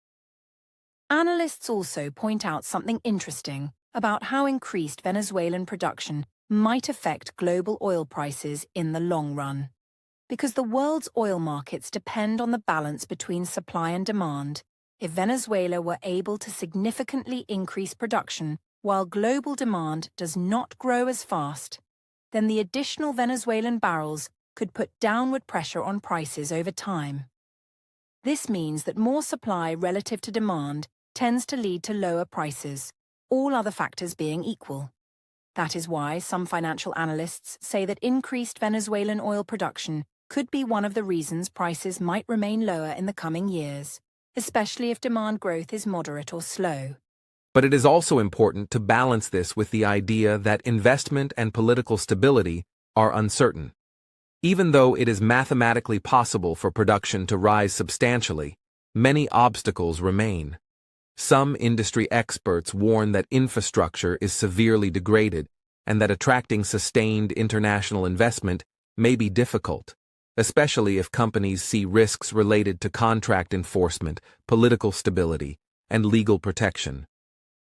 Analysts also point out something interesting about how increased Venezuelan production might affect global oil prices in the long run. Because the world's oil markets depend on the balance between supply and demand, if Venezuela were able to significantly increase production while global demand does not grow as fast, then the additional Venezuelan barrels could put downward pressure on prices over time. This means that more supply relative to demand tends to lead to lower prices, all other factors being equal. That is why some financial analysts say that increased Venezuelan oil production could be one of the reasons prices might remain lower in the coming years, especially if demand growth is moderate or slow. But it is also important to balance this with the idea that investment and political stability are uncertain. Even though it is mathematically possible for production to rise substantially, many obstacles remain. Some industry experts warn that infrastructure is severely degraded and that attracting sustained international investment may be difficult, especially if companies see risks related to contract enforcement, political stability, and legal protection.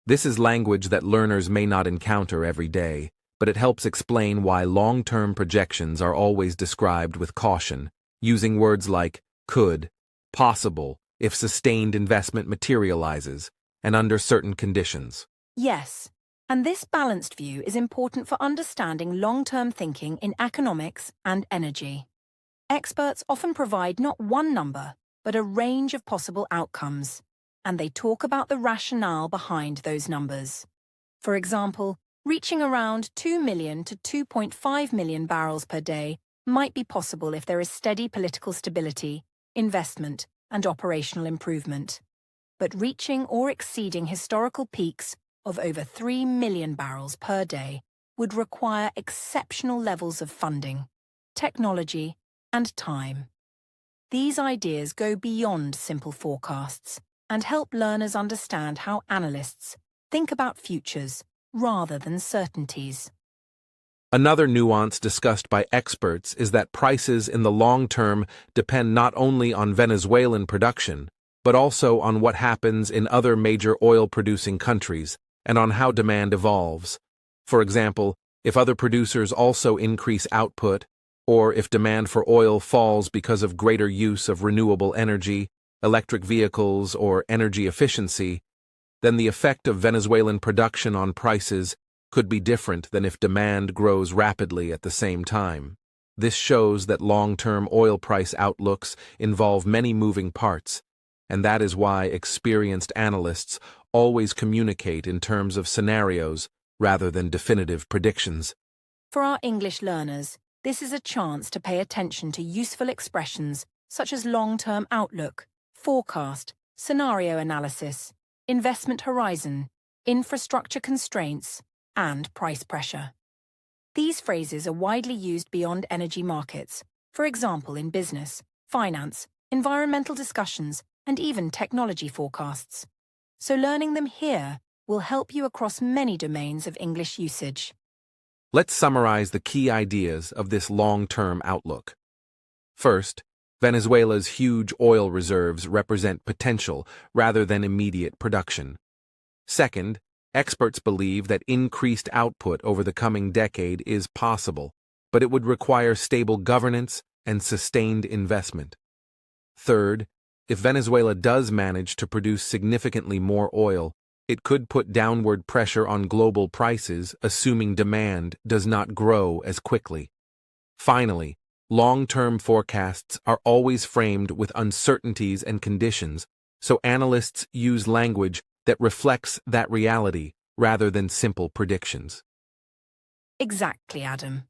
This is language that learners may not encounter every day, but it helps explain why long-term projections are always described with caution, using words like could, possible, if sustained investment materializes, and under certain conditions. Yes, and this balanced view is important for understanding long-term thinking in economics and energy. Experts often provide not one number, but a range of possible outcomes, and they talk about the rationale behind those numbers. For example, reaching around 2 million to 2.5 million barrels per day might be possible if there is steady political stability, investment, and operational improvement. But reaching or exceeding historical peaks of over 3 million barrels per day would require exceptional levels of funding, technology, and time. These ideas go beyond simple forecasts and help learners understand how analysts think about futures rather than certainties. Another nuance discussed by experts is that prices in the long term depend not only on Venezuelan production, but also on what happens in other major oil-producing countries and on how demand evolves. For example, if other producers also increase output, or if demand for oil falls because of greater use of renewable energy, electric vehicles, or energy efficiency, then the effect of Venezuelan production on prices could be different than if demand grows rapidly at the same time. This shows that long-term oil price outlooks involve many moving parts, and that is why experienced analysts always communicate in terms of scenarios rather than definitive predictions. For our English learners, this is a chance to pay attention to useful expressions such as long-term outlook, forecast, scenario analysis, investment horizon, infrastructure constraints, and price pressure. These phrases are widely used beyond energy markets, for example in business, finance, environmental discussions, and even technology forecasts. So learning them here will help you across many domains of English usage. Let's summarize the key ideas of this long-term outlook. First, Venezuela's huge oil reserves represent potential rather than immediate production. Second, experts believe that increased output over the coming decade is possible, but it would require stable governance and sustained investment. Third, if Venezuela does manage to produce significantly more oil, it could put downward pressure on global prices, assuming demand does not grow as quickly. Finally, long-term forecasts are always framed with uncertainties and conditions, so analysts use language that reflects that reality rather than simple predictions. Exactly, Adam.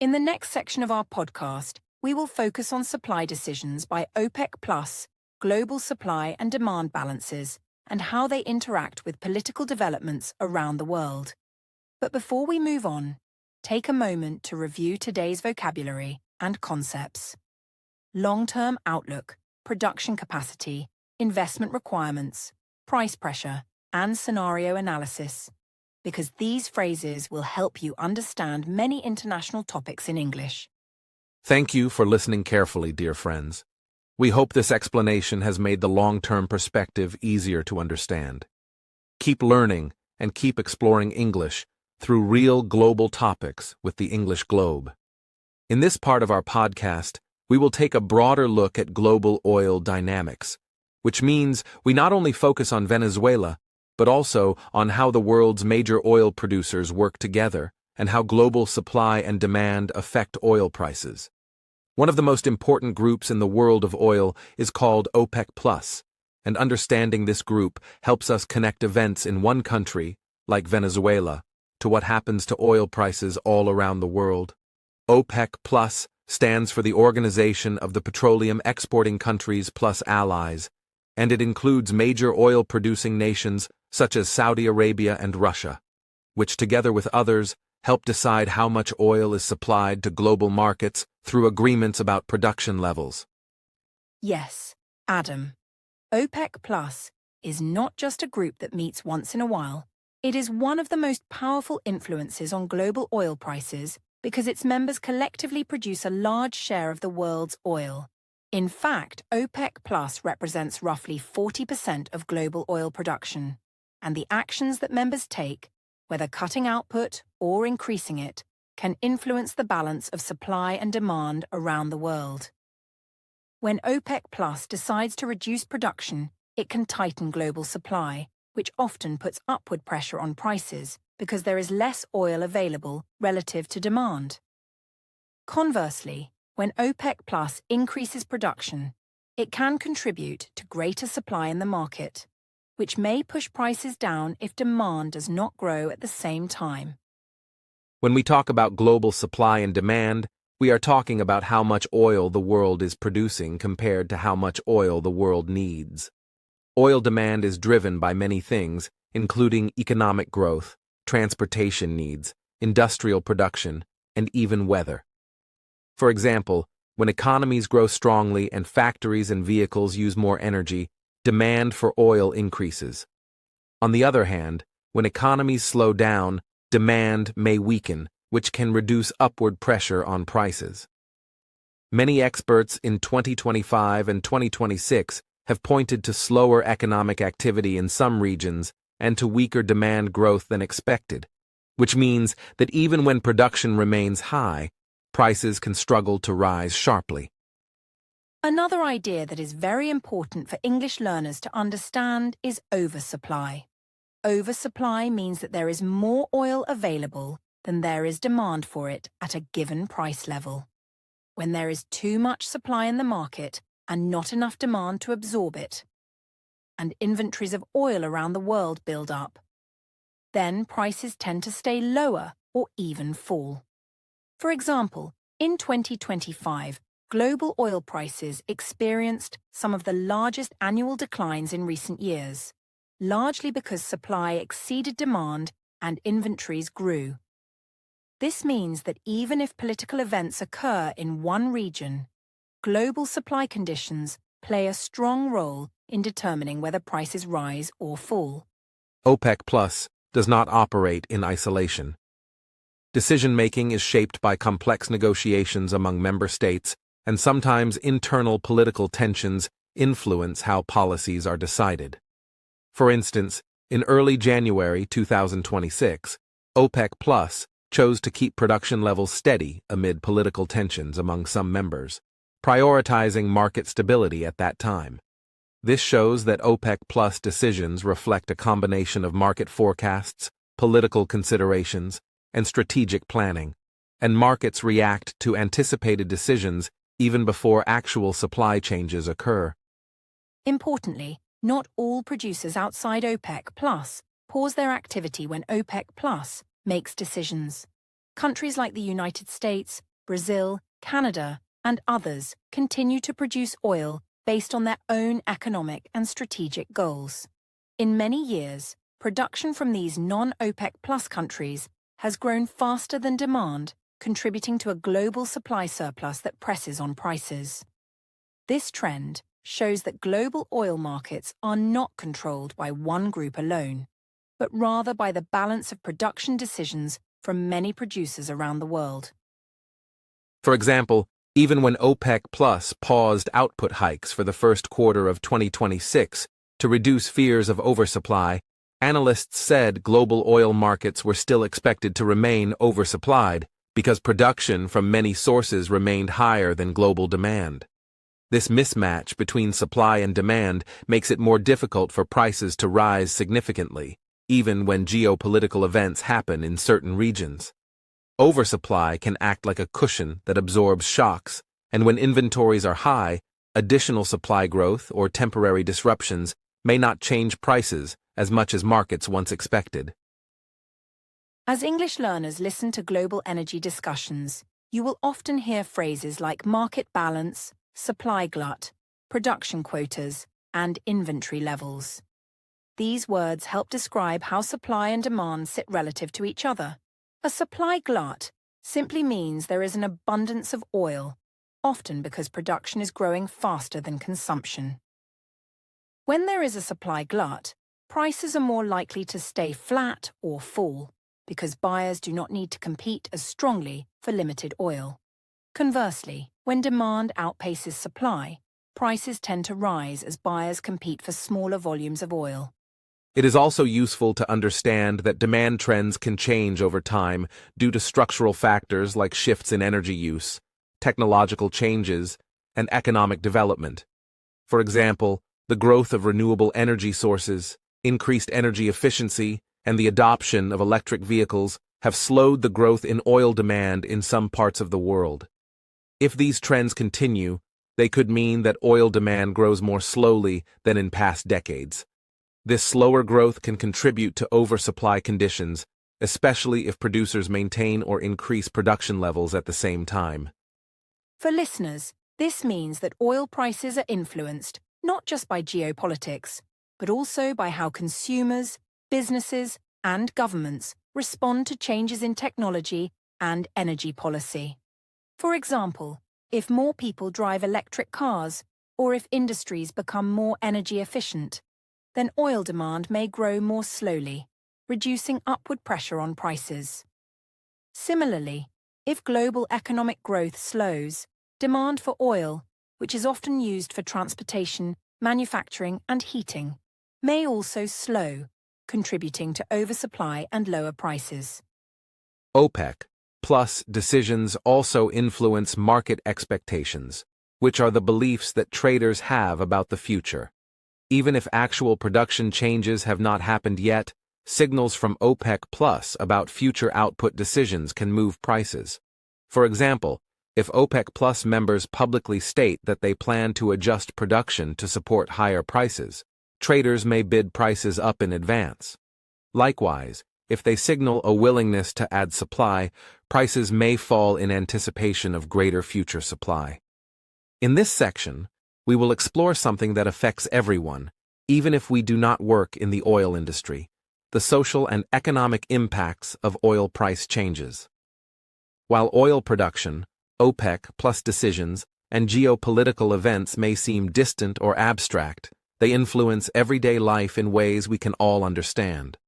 In the next section of our podcast, we will focus on supply decisions by OPEC+, global supply and demand balances, and how they interact with political developments around the world. But before we move on, take a moment to review today's vocabulary and concepts. Long-term outlook, production capacity, investment requirements, price pressure, and scenario analysis, because these phrases will help you understand many international topics in English. Thank you for listening carefully, dear friends. We hope this explanation has made the long-term perspective easier to understand. Keep learning and keep exploring English through real global topics with the English Globe. In this part of our podcast, we will take a broader look at global oil dynamics, which means we not only focus on Venezuela, but also on how the world's major oil producers work together and how global supply and demand affect oil prices. One of the most important groups in the world of oil is called OPEC+, and understanding this group helps us connect events in one country, like Venezuela, to what happens to oil prices all around the world. OPEC+ stands for the Organization of the Petroleum Exporting Countries plus Allies, and it includes major oil-producing nations such as Saudi Arabia and Russia, which together with others help decide how much oil is supplied to global markets through agreements about production levels. Yes, Adam. OPEC+ is not just a group that meets once in a while. It is one of the most powerful influences on global oil prices because its members collectively produce a large share of the world's oil. In fact, OPEC+ represents roughly 40% of global oil production, and the actions that members take, whether cutting output or increasing it, can influence the balance of supply and demand around the world. When OPEC+ decides to reduce production, it can tighten global supply, which often puts upward pressure on prices because there is less oil available relative to demand. Conversely, when OPEC+ increases production, it can contribute to greater supply in the market, which may push prices down if demand does not grow at the same time. When we talk about global supply and demand, we are talking about how much oil the world is producing compared to how much oil the world needs. Oil demand is driven by many things, including economic growth, transportation needs, industrial production, and even weather. For example, when economies grow strongly and factories and vehicles use more energy, demand for oil increases. On the other hand, when economies slow down, demand may weaken, which can reduce upward pressure on prices. Many experts in 2025 and 2026 have pointed to slower economic activity in some regions and to weaker demand growth than expected, which means that even when production remains high, prices can struggle to rise sharply. Another idea that is very important for English learners to understand is oversupply. Oversupply means that there is more oil available than there is demand for it at a given price level. When there is too much supply in the market and not enough demand to absorb it. and inventories of oil around the world build up. Then prices tend to stay lower or even fall. For example, in 2025, global oil prices experienced some of the largest annual declines in recent years, largely because supply exceeded demand and inventories grew. This means that even if political events occur in one region, global supply conditions play a strong role in determining whether prices rise or fall. OPEC Plus does not operate in isolation. Decision-making is shaped by complex negotiations among member states, and sometimes internal political tensions influence how policies are decided. For instance, in early January 2026, OPEC Plus chose to keep production levels steady amid political tensions among some members, prioritizing market stability at that time. This shows that OPEC Plus decisions reflect a combination of market forecasts, political considerations, and strategic planning, and markets react to anticipated decisions even before actual supply changes occur. Importantly, not all producers outside OPEC Plus pause their activity when OPEC Plus makes decisions. Countries like the United States, Brazil, Canada, and others continue to produce oil based on their own economic and strategic goals. In many years, production from these non-OPEC Plus countries has grown faster than demand, contributing to a global supply surplus that presses on prices. This trend shows that global oil markets are not controlled by one group alone, but rather by the balance of production decisions from many producers around the world. For example, even when OPEC Plus paused output hikes for the first quarter of 2026 to reduce fears of oversupply, analysts said global oil markets were still expected to remain oversupplied because production from many sources remained higher than global demand. This mismatch between supply and demand makes it more difficult for prices to rise significantly, even when geopolitical events happen in certain regions. Oversupply can act like a cushion that absorbs shocks, and when inventories are high, additional supply growth or temporary disruptions may not change prices as much as markets once expected. As English learners listen to global energy discussions, you will often hear phrases like market balance, supply glut, production quotas, and inventory levels. These words help describe how supply and demand sit relative to each other. A supply glut simply means there is an abundance of oil, often because production is growing faster than consumption. When there is a supply glut, prices are more likely to stay flat or fall, because buyers do not need to compete as strongly for limited oil. Conversely, when demand outpaces supply, prices tend to rise as buyers compete for smaller volumes of oil. It is also useful to understand that demand trends can change over time due to structural factors like shifts in energy use, technological changes, and economic development. For example, the growth of renewable energy sources, increased energy efficiency, and the adoption of electric vehicles have slowed the growth in oil demand in some parts of the world. If these trends continue, they could mean that oil demand grows more slowly than in past decades. This slower growth can contribute to oversupply conditions, especially if producers maintain or increase production levels at the same time. For listeners, this means that oil prices are influenced not just by geopolitics, but also by how consumers, businesses, and governments respond to changes in technology and energy policy. For example, if more people drive electric cars, or if industries become more energy efficient, then oil demand may grow more slowly, reducing upward pressure on prices. Similarly, if global economic growth slows, demand for oil, which is often used for transportation, manufacturing, and heating, may also slow, contributing to oversupply and lower prices. OPEC Plus decisions also influence market expectations, which are the beliefs that traders have about the future. Even if actual production changes have not happened yet, signals from OPEC Plus about future output decisions can move prices. For example, if OPEC Plus members publicly state that they plan to adjust production to support higher prices, traders may bid prices up in advance. Likewise, if they signal a willingness to add supply, prices may fall in anticipation of greater future supply. In this section, we will explore something that affects everyone, even if we do not work in the oil industry: the social and economic impacts of oil price changes. While oil production, OPEC plus decisions, and geopolitical events may seem distant or abstract, they influence everyday life in ways we can all understand.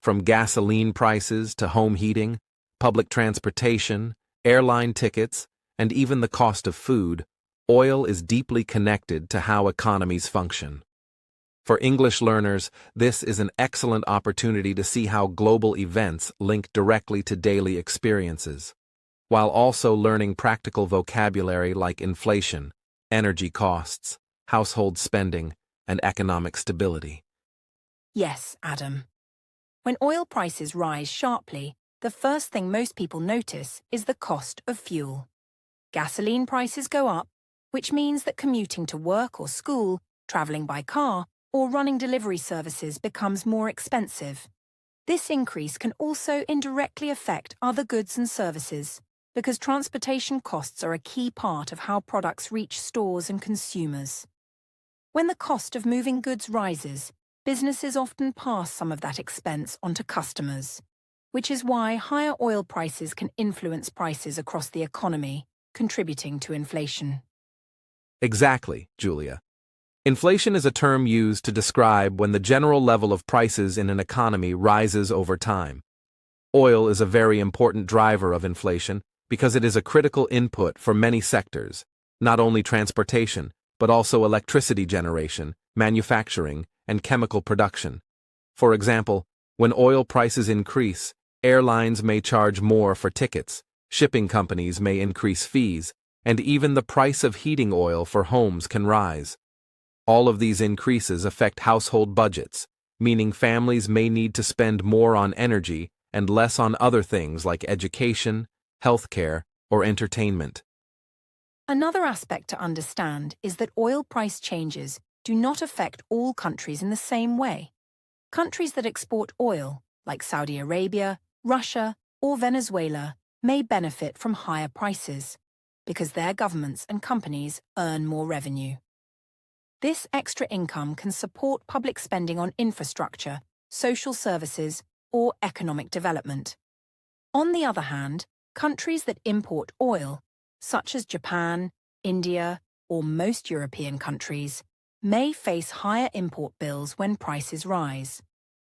From gasoline prices to home heating, public transportation, airline tickets, and even the cost of food, oil is deeply connected to how economies function. For English learners, this is an excellent opportunity to see how global events link directly to daily experiences, while also learning practical vocabulary like inflation, energy costs, household spending, and economic stability. Yes, Adam. When oil prices rise sharply, the first thing most people notice is the cost of fuel. Gasoline prices go up, which means that commuting to work or school, traveling by car, or running delivery services becomes more expensive. This increase can also indirectly affect other goods and services, because transportation costs are a key part of how products reach stores and consumers. When the cost of moving goods rises, businesses often pass some of that expense onto customers, which is why higher oil prices can influence prices across the economy, contributing to inflation. Exactly, Julia. Inflation is a term used to describe when the general level of prices in an economy rises over time. Oil is a very important driver of inflation because it is a critical input for many sectors, not only transportation, but also electricity generation, manufacturing, and chemical production. For example, when oil prices increase, airlines may charge more for tickets, shipping companies may increase fees, and even the price of heating oil for homes can rise. All of these increases affect household budgets, meaning families may need to spend more on energy and less on other things like education, healthcare, or entertainment. Another aspect to understand is that oil price changes do not affect all countries in the same way. Countries that export oil, like Saudi Arabia, Russia, or Venezuela, may benefit from higher prices because their governments and companies earn more revenue. This extra income can support public spending on infrastructure, social services, or economic development. On the other hand, countries that import oil, such as Japan, India, or most European countries, may face higher import bills when prices rise.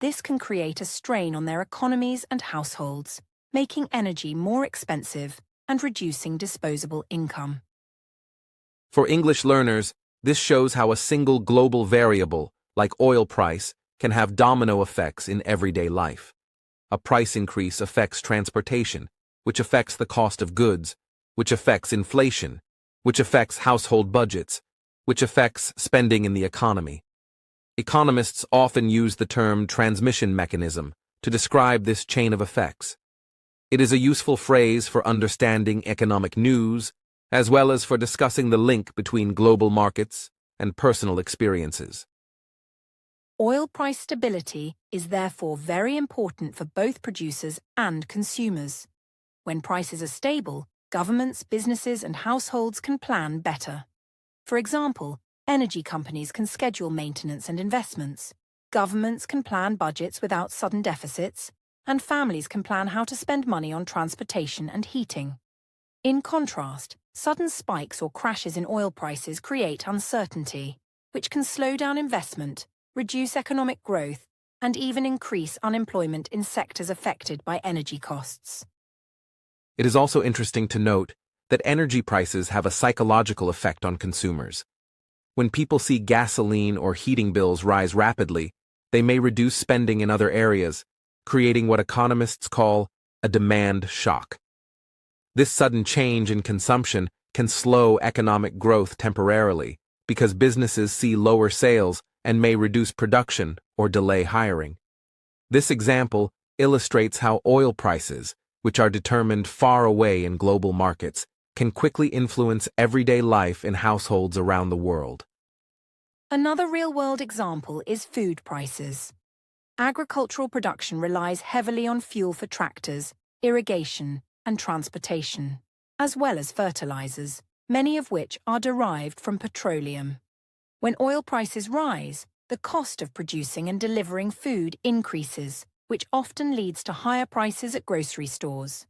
This can create a strain on their economies and households, making energy more expensive and reducing disposable income. For English learners, this shows how a single global variable, like oil price, can have domino effects in everyday life. A price increase affects transportation, which affects the cost of goods, which affects inflation, which affects household budgets, which affects spending in the economy. Economists often use the term transmission mechanism to describe this chain of effects. It is a useful phrase for understanding economic news, as well as for discussing the link between global markets and personal experiences. Oil price stability is therefore very important for both producers and consumers. When prices are stable, governments, businesses, and households can plan better. For example, energy companies can schedule maintenance and investments, governments can plan budgets without sudden deficits, and families can plan how to spend money on transportation and heating. In contrast, sudden spikes or crashes in oil prices create uncertainty, which can slow down investment, reduce economic growth, and even increase unemployment in sectors affected by energy costs. It is also interesting to note that energy prices have a psychological effect on consumers. When people see gasoline or heating bills rise rapidly, they may reduce spending in other areas, creating what economists call a demand shock. This sudden change in consumption can slow economic growth temporarily because businesses see lower sales and may reduce production or delay hiring. This example illustrates how oil prices, which are determined far away in global markets, can quickly influence everyday life in households around the world. Another real-world example is food prices. Agricultural production relies heavily on fuel for tractors, irrigation, and transportation, as well as fertilizers, many of which are derived from petroleum. When oil prices rise, the cost of producing and delivering food increases, which often leads to higher prices at grocery stores.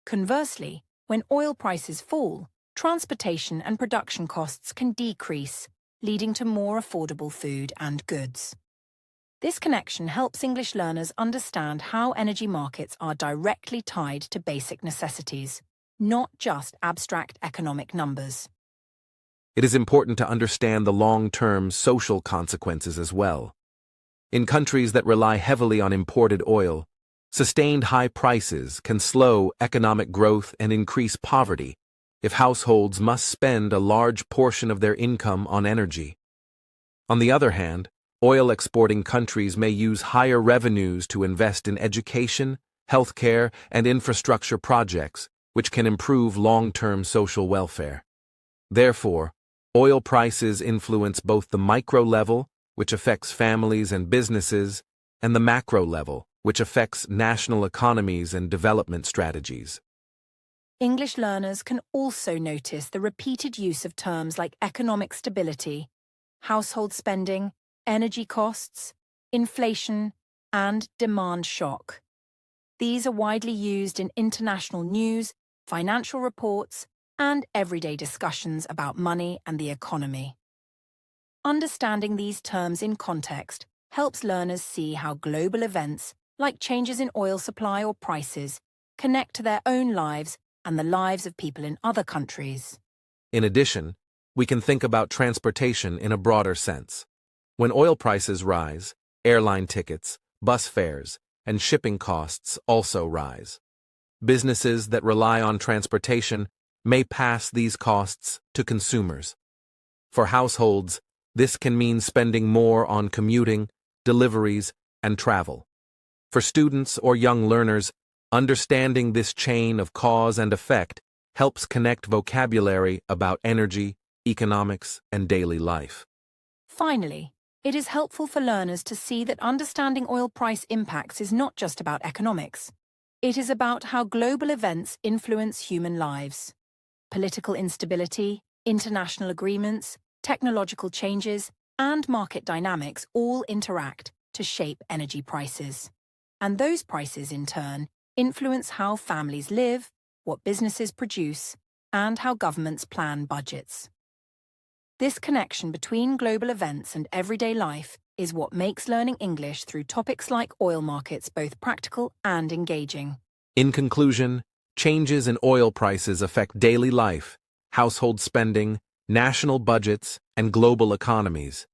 Conversely, when oil prices fall, transportation and production costs can decrease, leading to more affordable food and goods. This connection helps English learners understand how energy markets are directly tied to basic necessities, not just abstract economic numbers. It is important to understand the long-term social consequences as well. In countries that rely heavily on imported oil, sustained high prices can slow economic growth and increase poverty if households must spend a large portion of their income on energy. On the other hand, oil-exporting countries may use higher revenues to invest in education, healthcare, and infrastructure projects, which can improve long-term social welfare. Therefore, oil prices influence both the micro level, which affects families and businesses, and the macro level, which affects national economies and development strategies. English learners can also notice the repeated use of terms like economic stability, household spending, energy costs, inflation, and demand shock. These are widely used in international news, financial reports, and everyday discussions about money and the economy. Understanding these terms in context helps learners see how global events, like changes in oil supply or prices, connect to their own lives and the lives of people in other countries. In addition, we can think about transportation in a broader sense. When oil prices rise, airline tickets, bus fares, and shipping costs also rise. Businesses that rely on transportation may pass these costs to consumers. For households, this can mean spending more on commuting, deliveries, and travel. For students or young learners, understanding this chain of cause and effect helps connect vocabulary about energy, economics, and daily life. Finally, it is helpful for learners to see that understanding oil price impacts is not just about economics. It is about how global events influence human lives. Political instability, international agreements, technological changes, and market dynamics all interact to shape energy prices. And those prices, in turn, influence how families live, what businesses produce, and how governments plan budgets. This connection between global events and everyday life is what makes learning English through topics like oil markets both practical and engaging. In conclusion, changes in oil prices affect daily life, household spending, national budgets, and global economies.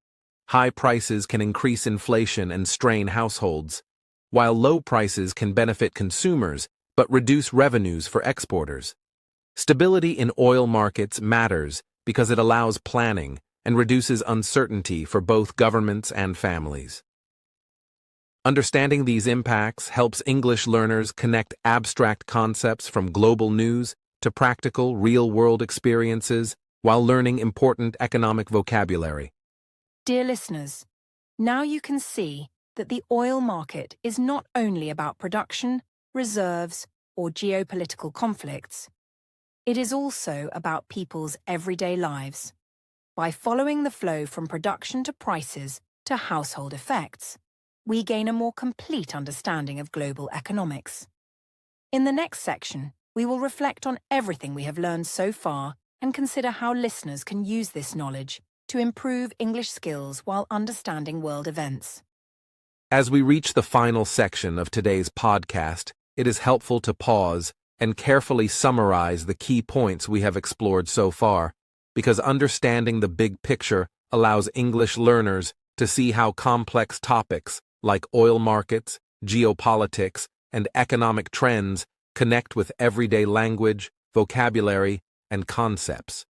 High prices can increase inflation and strain households, while low prices can benefit consumers but reduce revenues for exporters. Stability in oil markets matters because it allows planning and reduces uncertainty for both governments and families. Understanding these impacts helps English learners connect abstract concepts from global news to practical, real-world experiences while learning important economic vocabulary. Dear listeners, now you can see that the oil market is not only about production, reserves, or geopolitical conflicts. It is also about people's everyday lives. By following the flow from production to prices to household effects, we gain a more complete understanding of global economics. In the next section, we will reflect on everything we have learned so far and consider how listeners can use this knowledge to improve English skills while understanding world events. As we reach the final section of today's podcast, it is helpful to pause and carefully summarize the key points we have explored so far, because understanding the big picture allows English learners to see how complex topics like oil markets, geopolitics, and economic trends connect with everyday language, vocabulary, and concepts.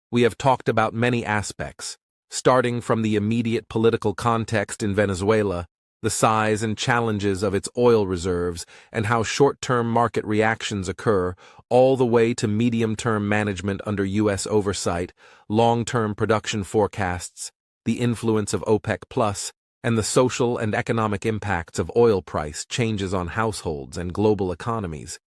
We have talked about many aspects, starting from the immediate political context in Venezuela, the size and challenges of its oil reserves, and how short-term market reactions occur, all the way to medium-term management under U.S. oversight, long-term production forecasts, the influence of OPEC+, and the social and economic impacts of oil price changes on households and global economies.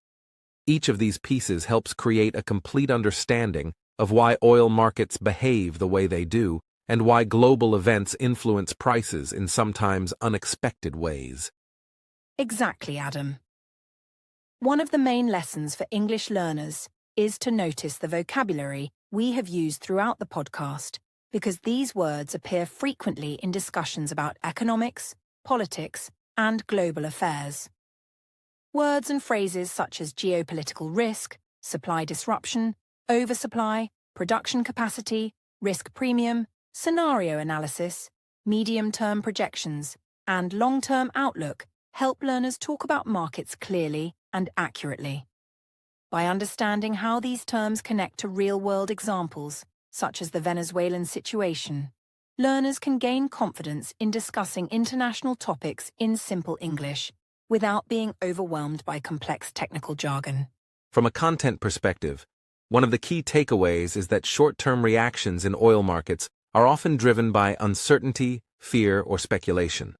Each of these pieces helps create a complete understanding of why oil markets behave the way they do and why global events influence prices in sometimes unexpected ways. Exactly, Adam. One of the main lessons for English learners is to notice the vocabulary we have used throughout the podcast, because these words appear frequently in discussions about economics, politics, and global affairs. Words and phrases such as geopolitical risk, supply disruption, oversupply, production capacity, risk premium, scenario analysis, medium-term projections, and long-term outlook help learners talk about markets clearly and accurately. By understanding how these terms connect to real-world examples, such as the Venezuelan situation, learners can gain confidence in discussing international topics in simple English without being overwhelmed by complex technical jargon. From a content perspective, one of the key takeaways is that short-term reactions in oil markets are often driven by uncertainty, fear, or speculation.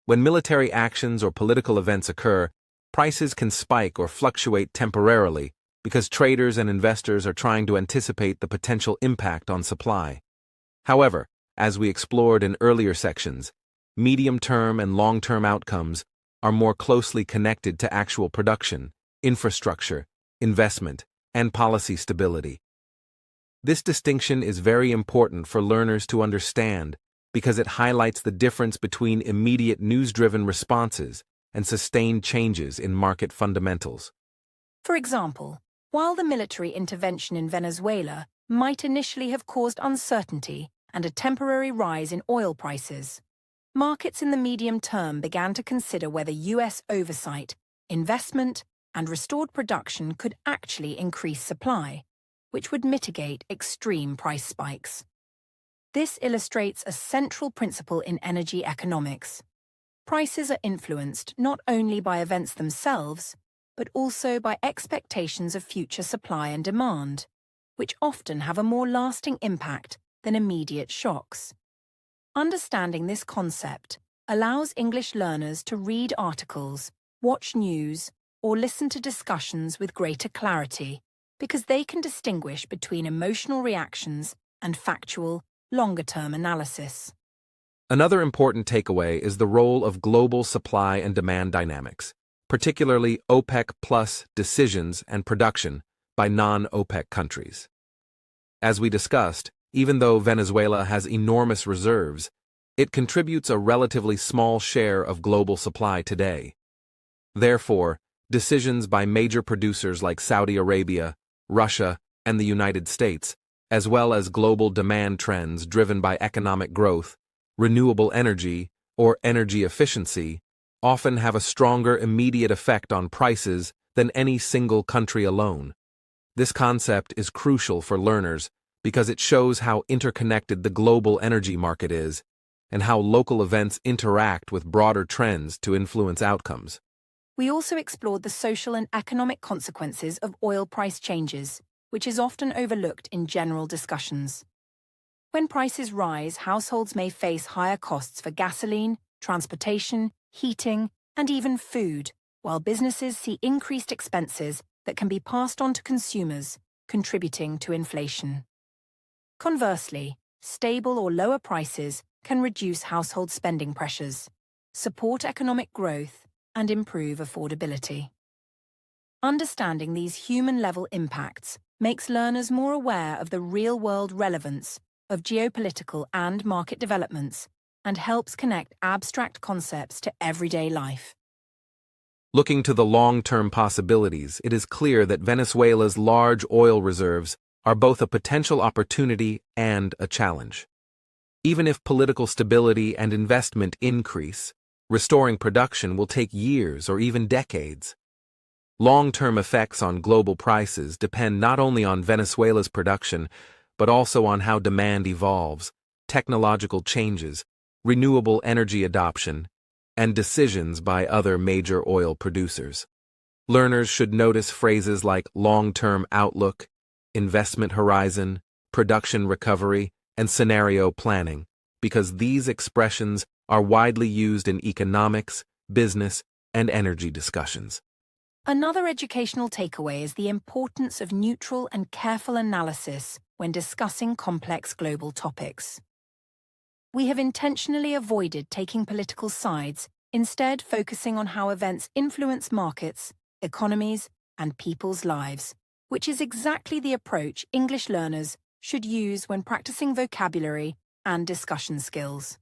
When military actions or political events occur, prices can spike or fluctuate temporarily because traders and investors are trying to anticipate the potential impact on supply. However, as we explored in earlier sections, medium-term and long-term outcomes are more closely connected to actual production, infrastructure, investment, and policy stability. This distinction is very important for learners to understand because it highlights the difference between immediate news-driven responses and sustained changes in market fundamentals. For example, while the military intervention in Venezuela might initially have caused uncertainty and a temporary rise in oil prices, markets in the medium term began to consider whether U.S. oversight, investment, and restored production could actually increase supply, which would mitigate extreme price spikes. This illustrates a central principle in energy economics. Prices are influenced not only by events themselves, but also by expectations of future supply and demand, which often have a more lasting impact than immediate shocks. Understanding this concept allows English learners to read articles, watch news, or listen to discussions with greater clarity, because they can distinguish between emotional reactions and factual, longer-term analysis. Another important takeaway is the role of global supply and demand dynamics, particularly OPEC+ decisions and production by non-OPEC countries. As we discussed, even though Venezuela has enormous reserves, it contributes a relatively small share of global supply today. Therefore, decisions by major producers like Saudi Arabia, Russia, and the United States, as well as global demand trends driven by economic growth, renewable energy, or energy efficiency, often have a stronger immediate effect on prices than any single country alone. This concept is crucial for learners because it shows how interconnected the global energy market is and how local events interact with broader trends to influence outcomes. We also explored the social and economic consequences of oil price changes, which is often overlooked in general discussions. When prices rise, households may face higher costs for gasoline, transportation, heating, and even food, while businesses see increased expenses that can be passed on to consumers, contributing to inflation. Conversely, stable or lower prices can reduce household spending pressures, support economic growth, and improve affordability. Understanding these human-level impacts makes learners more aware of the real-world relevance of geopolitical and market developments and helps connect abstract concepts to everyday life. Looking to the long-term possibilities, it is clear that Venezuela's large oil reserves are both a potential opportunity and a challenge. Even if political stability and investment increase, restoring production will take years or even decades. Long-term effects on global prices depend not only on Venezuela's production, but also on how demand evolves, technological changes, renewable energy adoption, and decisions by other major oil producers. Learners should notice phrases like long-term outlook, investment horizon, production recovery, and scenario planning, because these expressions are widely used in economics, business, and energy discussions. Another educational takeaway is the importance of neutral and careful analysis when discussing complex global topics. We have intentionally avoided taking political sides, instead focusing on how events influence markets, economies, and people's lives, which is exactly the approach English learners should use when practicing vocabulary and discussion skills.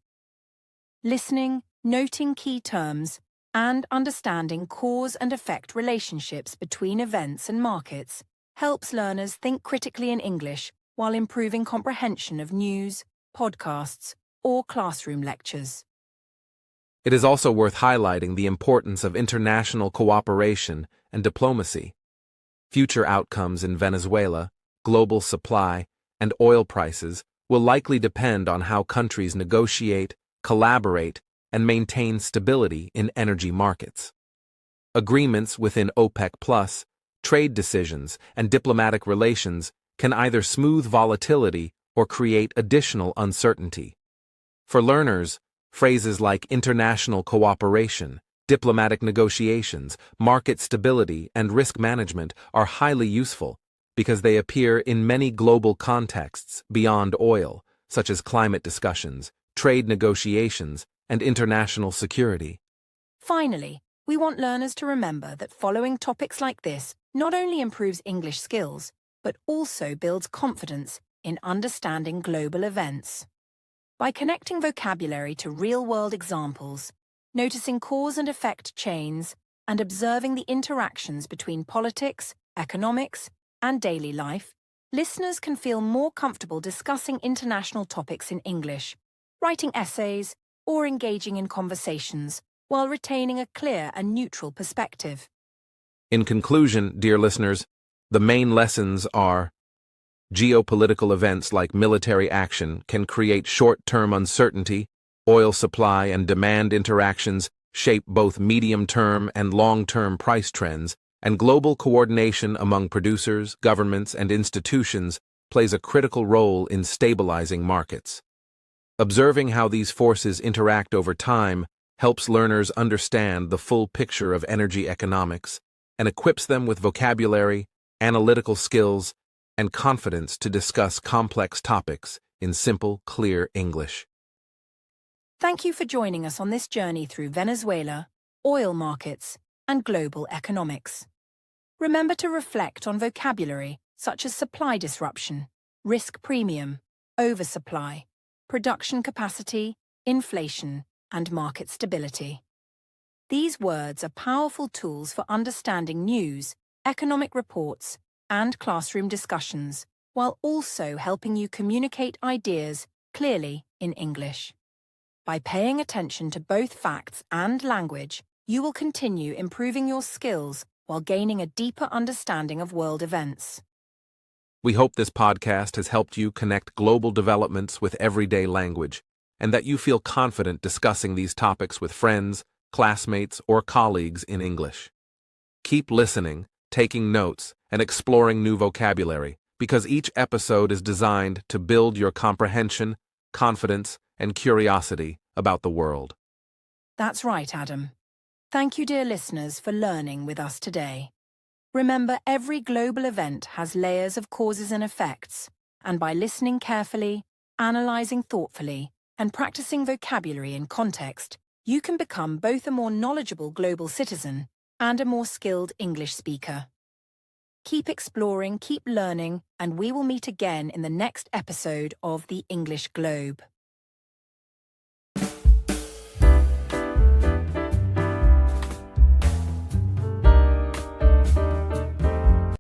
Listening, noting key terms, and understanding cause and effect relationships between events and markets helps learners think critically in English while improving comprehension of news, podcasts, or classroom lectures. It is also worth highlighting the importance of international cooperation and diplomacy. Future outcomes in Venezuela, global supply, and oil prices will likely depend on how countries negotiate, collaborate, and maintain stability in energy markets. Agreements within OPEC+, trade decisions, and diplomatic relations can either smooth volatility or create additional uncertainty. For learners, phrases like international cooperation, diplomatic negotiations, market stability, and risk management are highly useful because they appear in many global contexts beyond oil, such as climate discussions, trade negotiations, and international security. Finally, we want learners to remember that following topics like this not only improves English skills, but also builds confidence in understanding global events. By connecting vocabulary to real-world examples, noticing cause and effect chains, and observing the interactions between politics, economics, and daily life, listeners can feel more comfortable discussing international topics in English, writing essays, or engaging in conversations while retaining a clear and neutral perspective. In conclusion, dear listeners, the main lessons are: geopolitical events like military action can create short-term uncertainty, oil supply and demand interactions shape both medium-term and long-term price trends, and global coordination among producers, governments, and institutions plays a critical role in stabilizing markets. Observing how these forces interact over time helps learners understand the full picture of energy economics and equips them with vocabulary, analytical skills, and confidence to discuss complex topics in simple, clear English. Thank you for joining us on this journey through Venezuela, oil markets, and global economics. Remember to reflect on vocabulary such as supply disruption, risk premium, oversupply, production capacity, inflation, and market stability. These words are powerful tools for understanding news, economic reports, and classroom discussions, while also helping you communicate ideas clearly in English. By paying attention to both facts and language, you will continue improving your skills while gaining a deeper understanding of world events. We hope this podcast has helped you connect global developments with everyday language, and that you feel confident discussing these topics with friends, classmates, or colleagues in English. Keep listening, taking notes, and exploring new vocabulary, because each episode is designed to build your comprehension, confidence, and curiosity about the world. That's right, Adam. Thank you, dear listeners, for learning with us today. Remember, every global event has layers of causes and effects, and by listening carefully, analyzing thoughtfully, and practicing vocabulary in context, you can become both a more knowledgeable global citizen and a more skilled English speaker. Keep exploring, keep learning, and we will meet again in the next episode of The English Globe.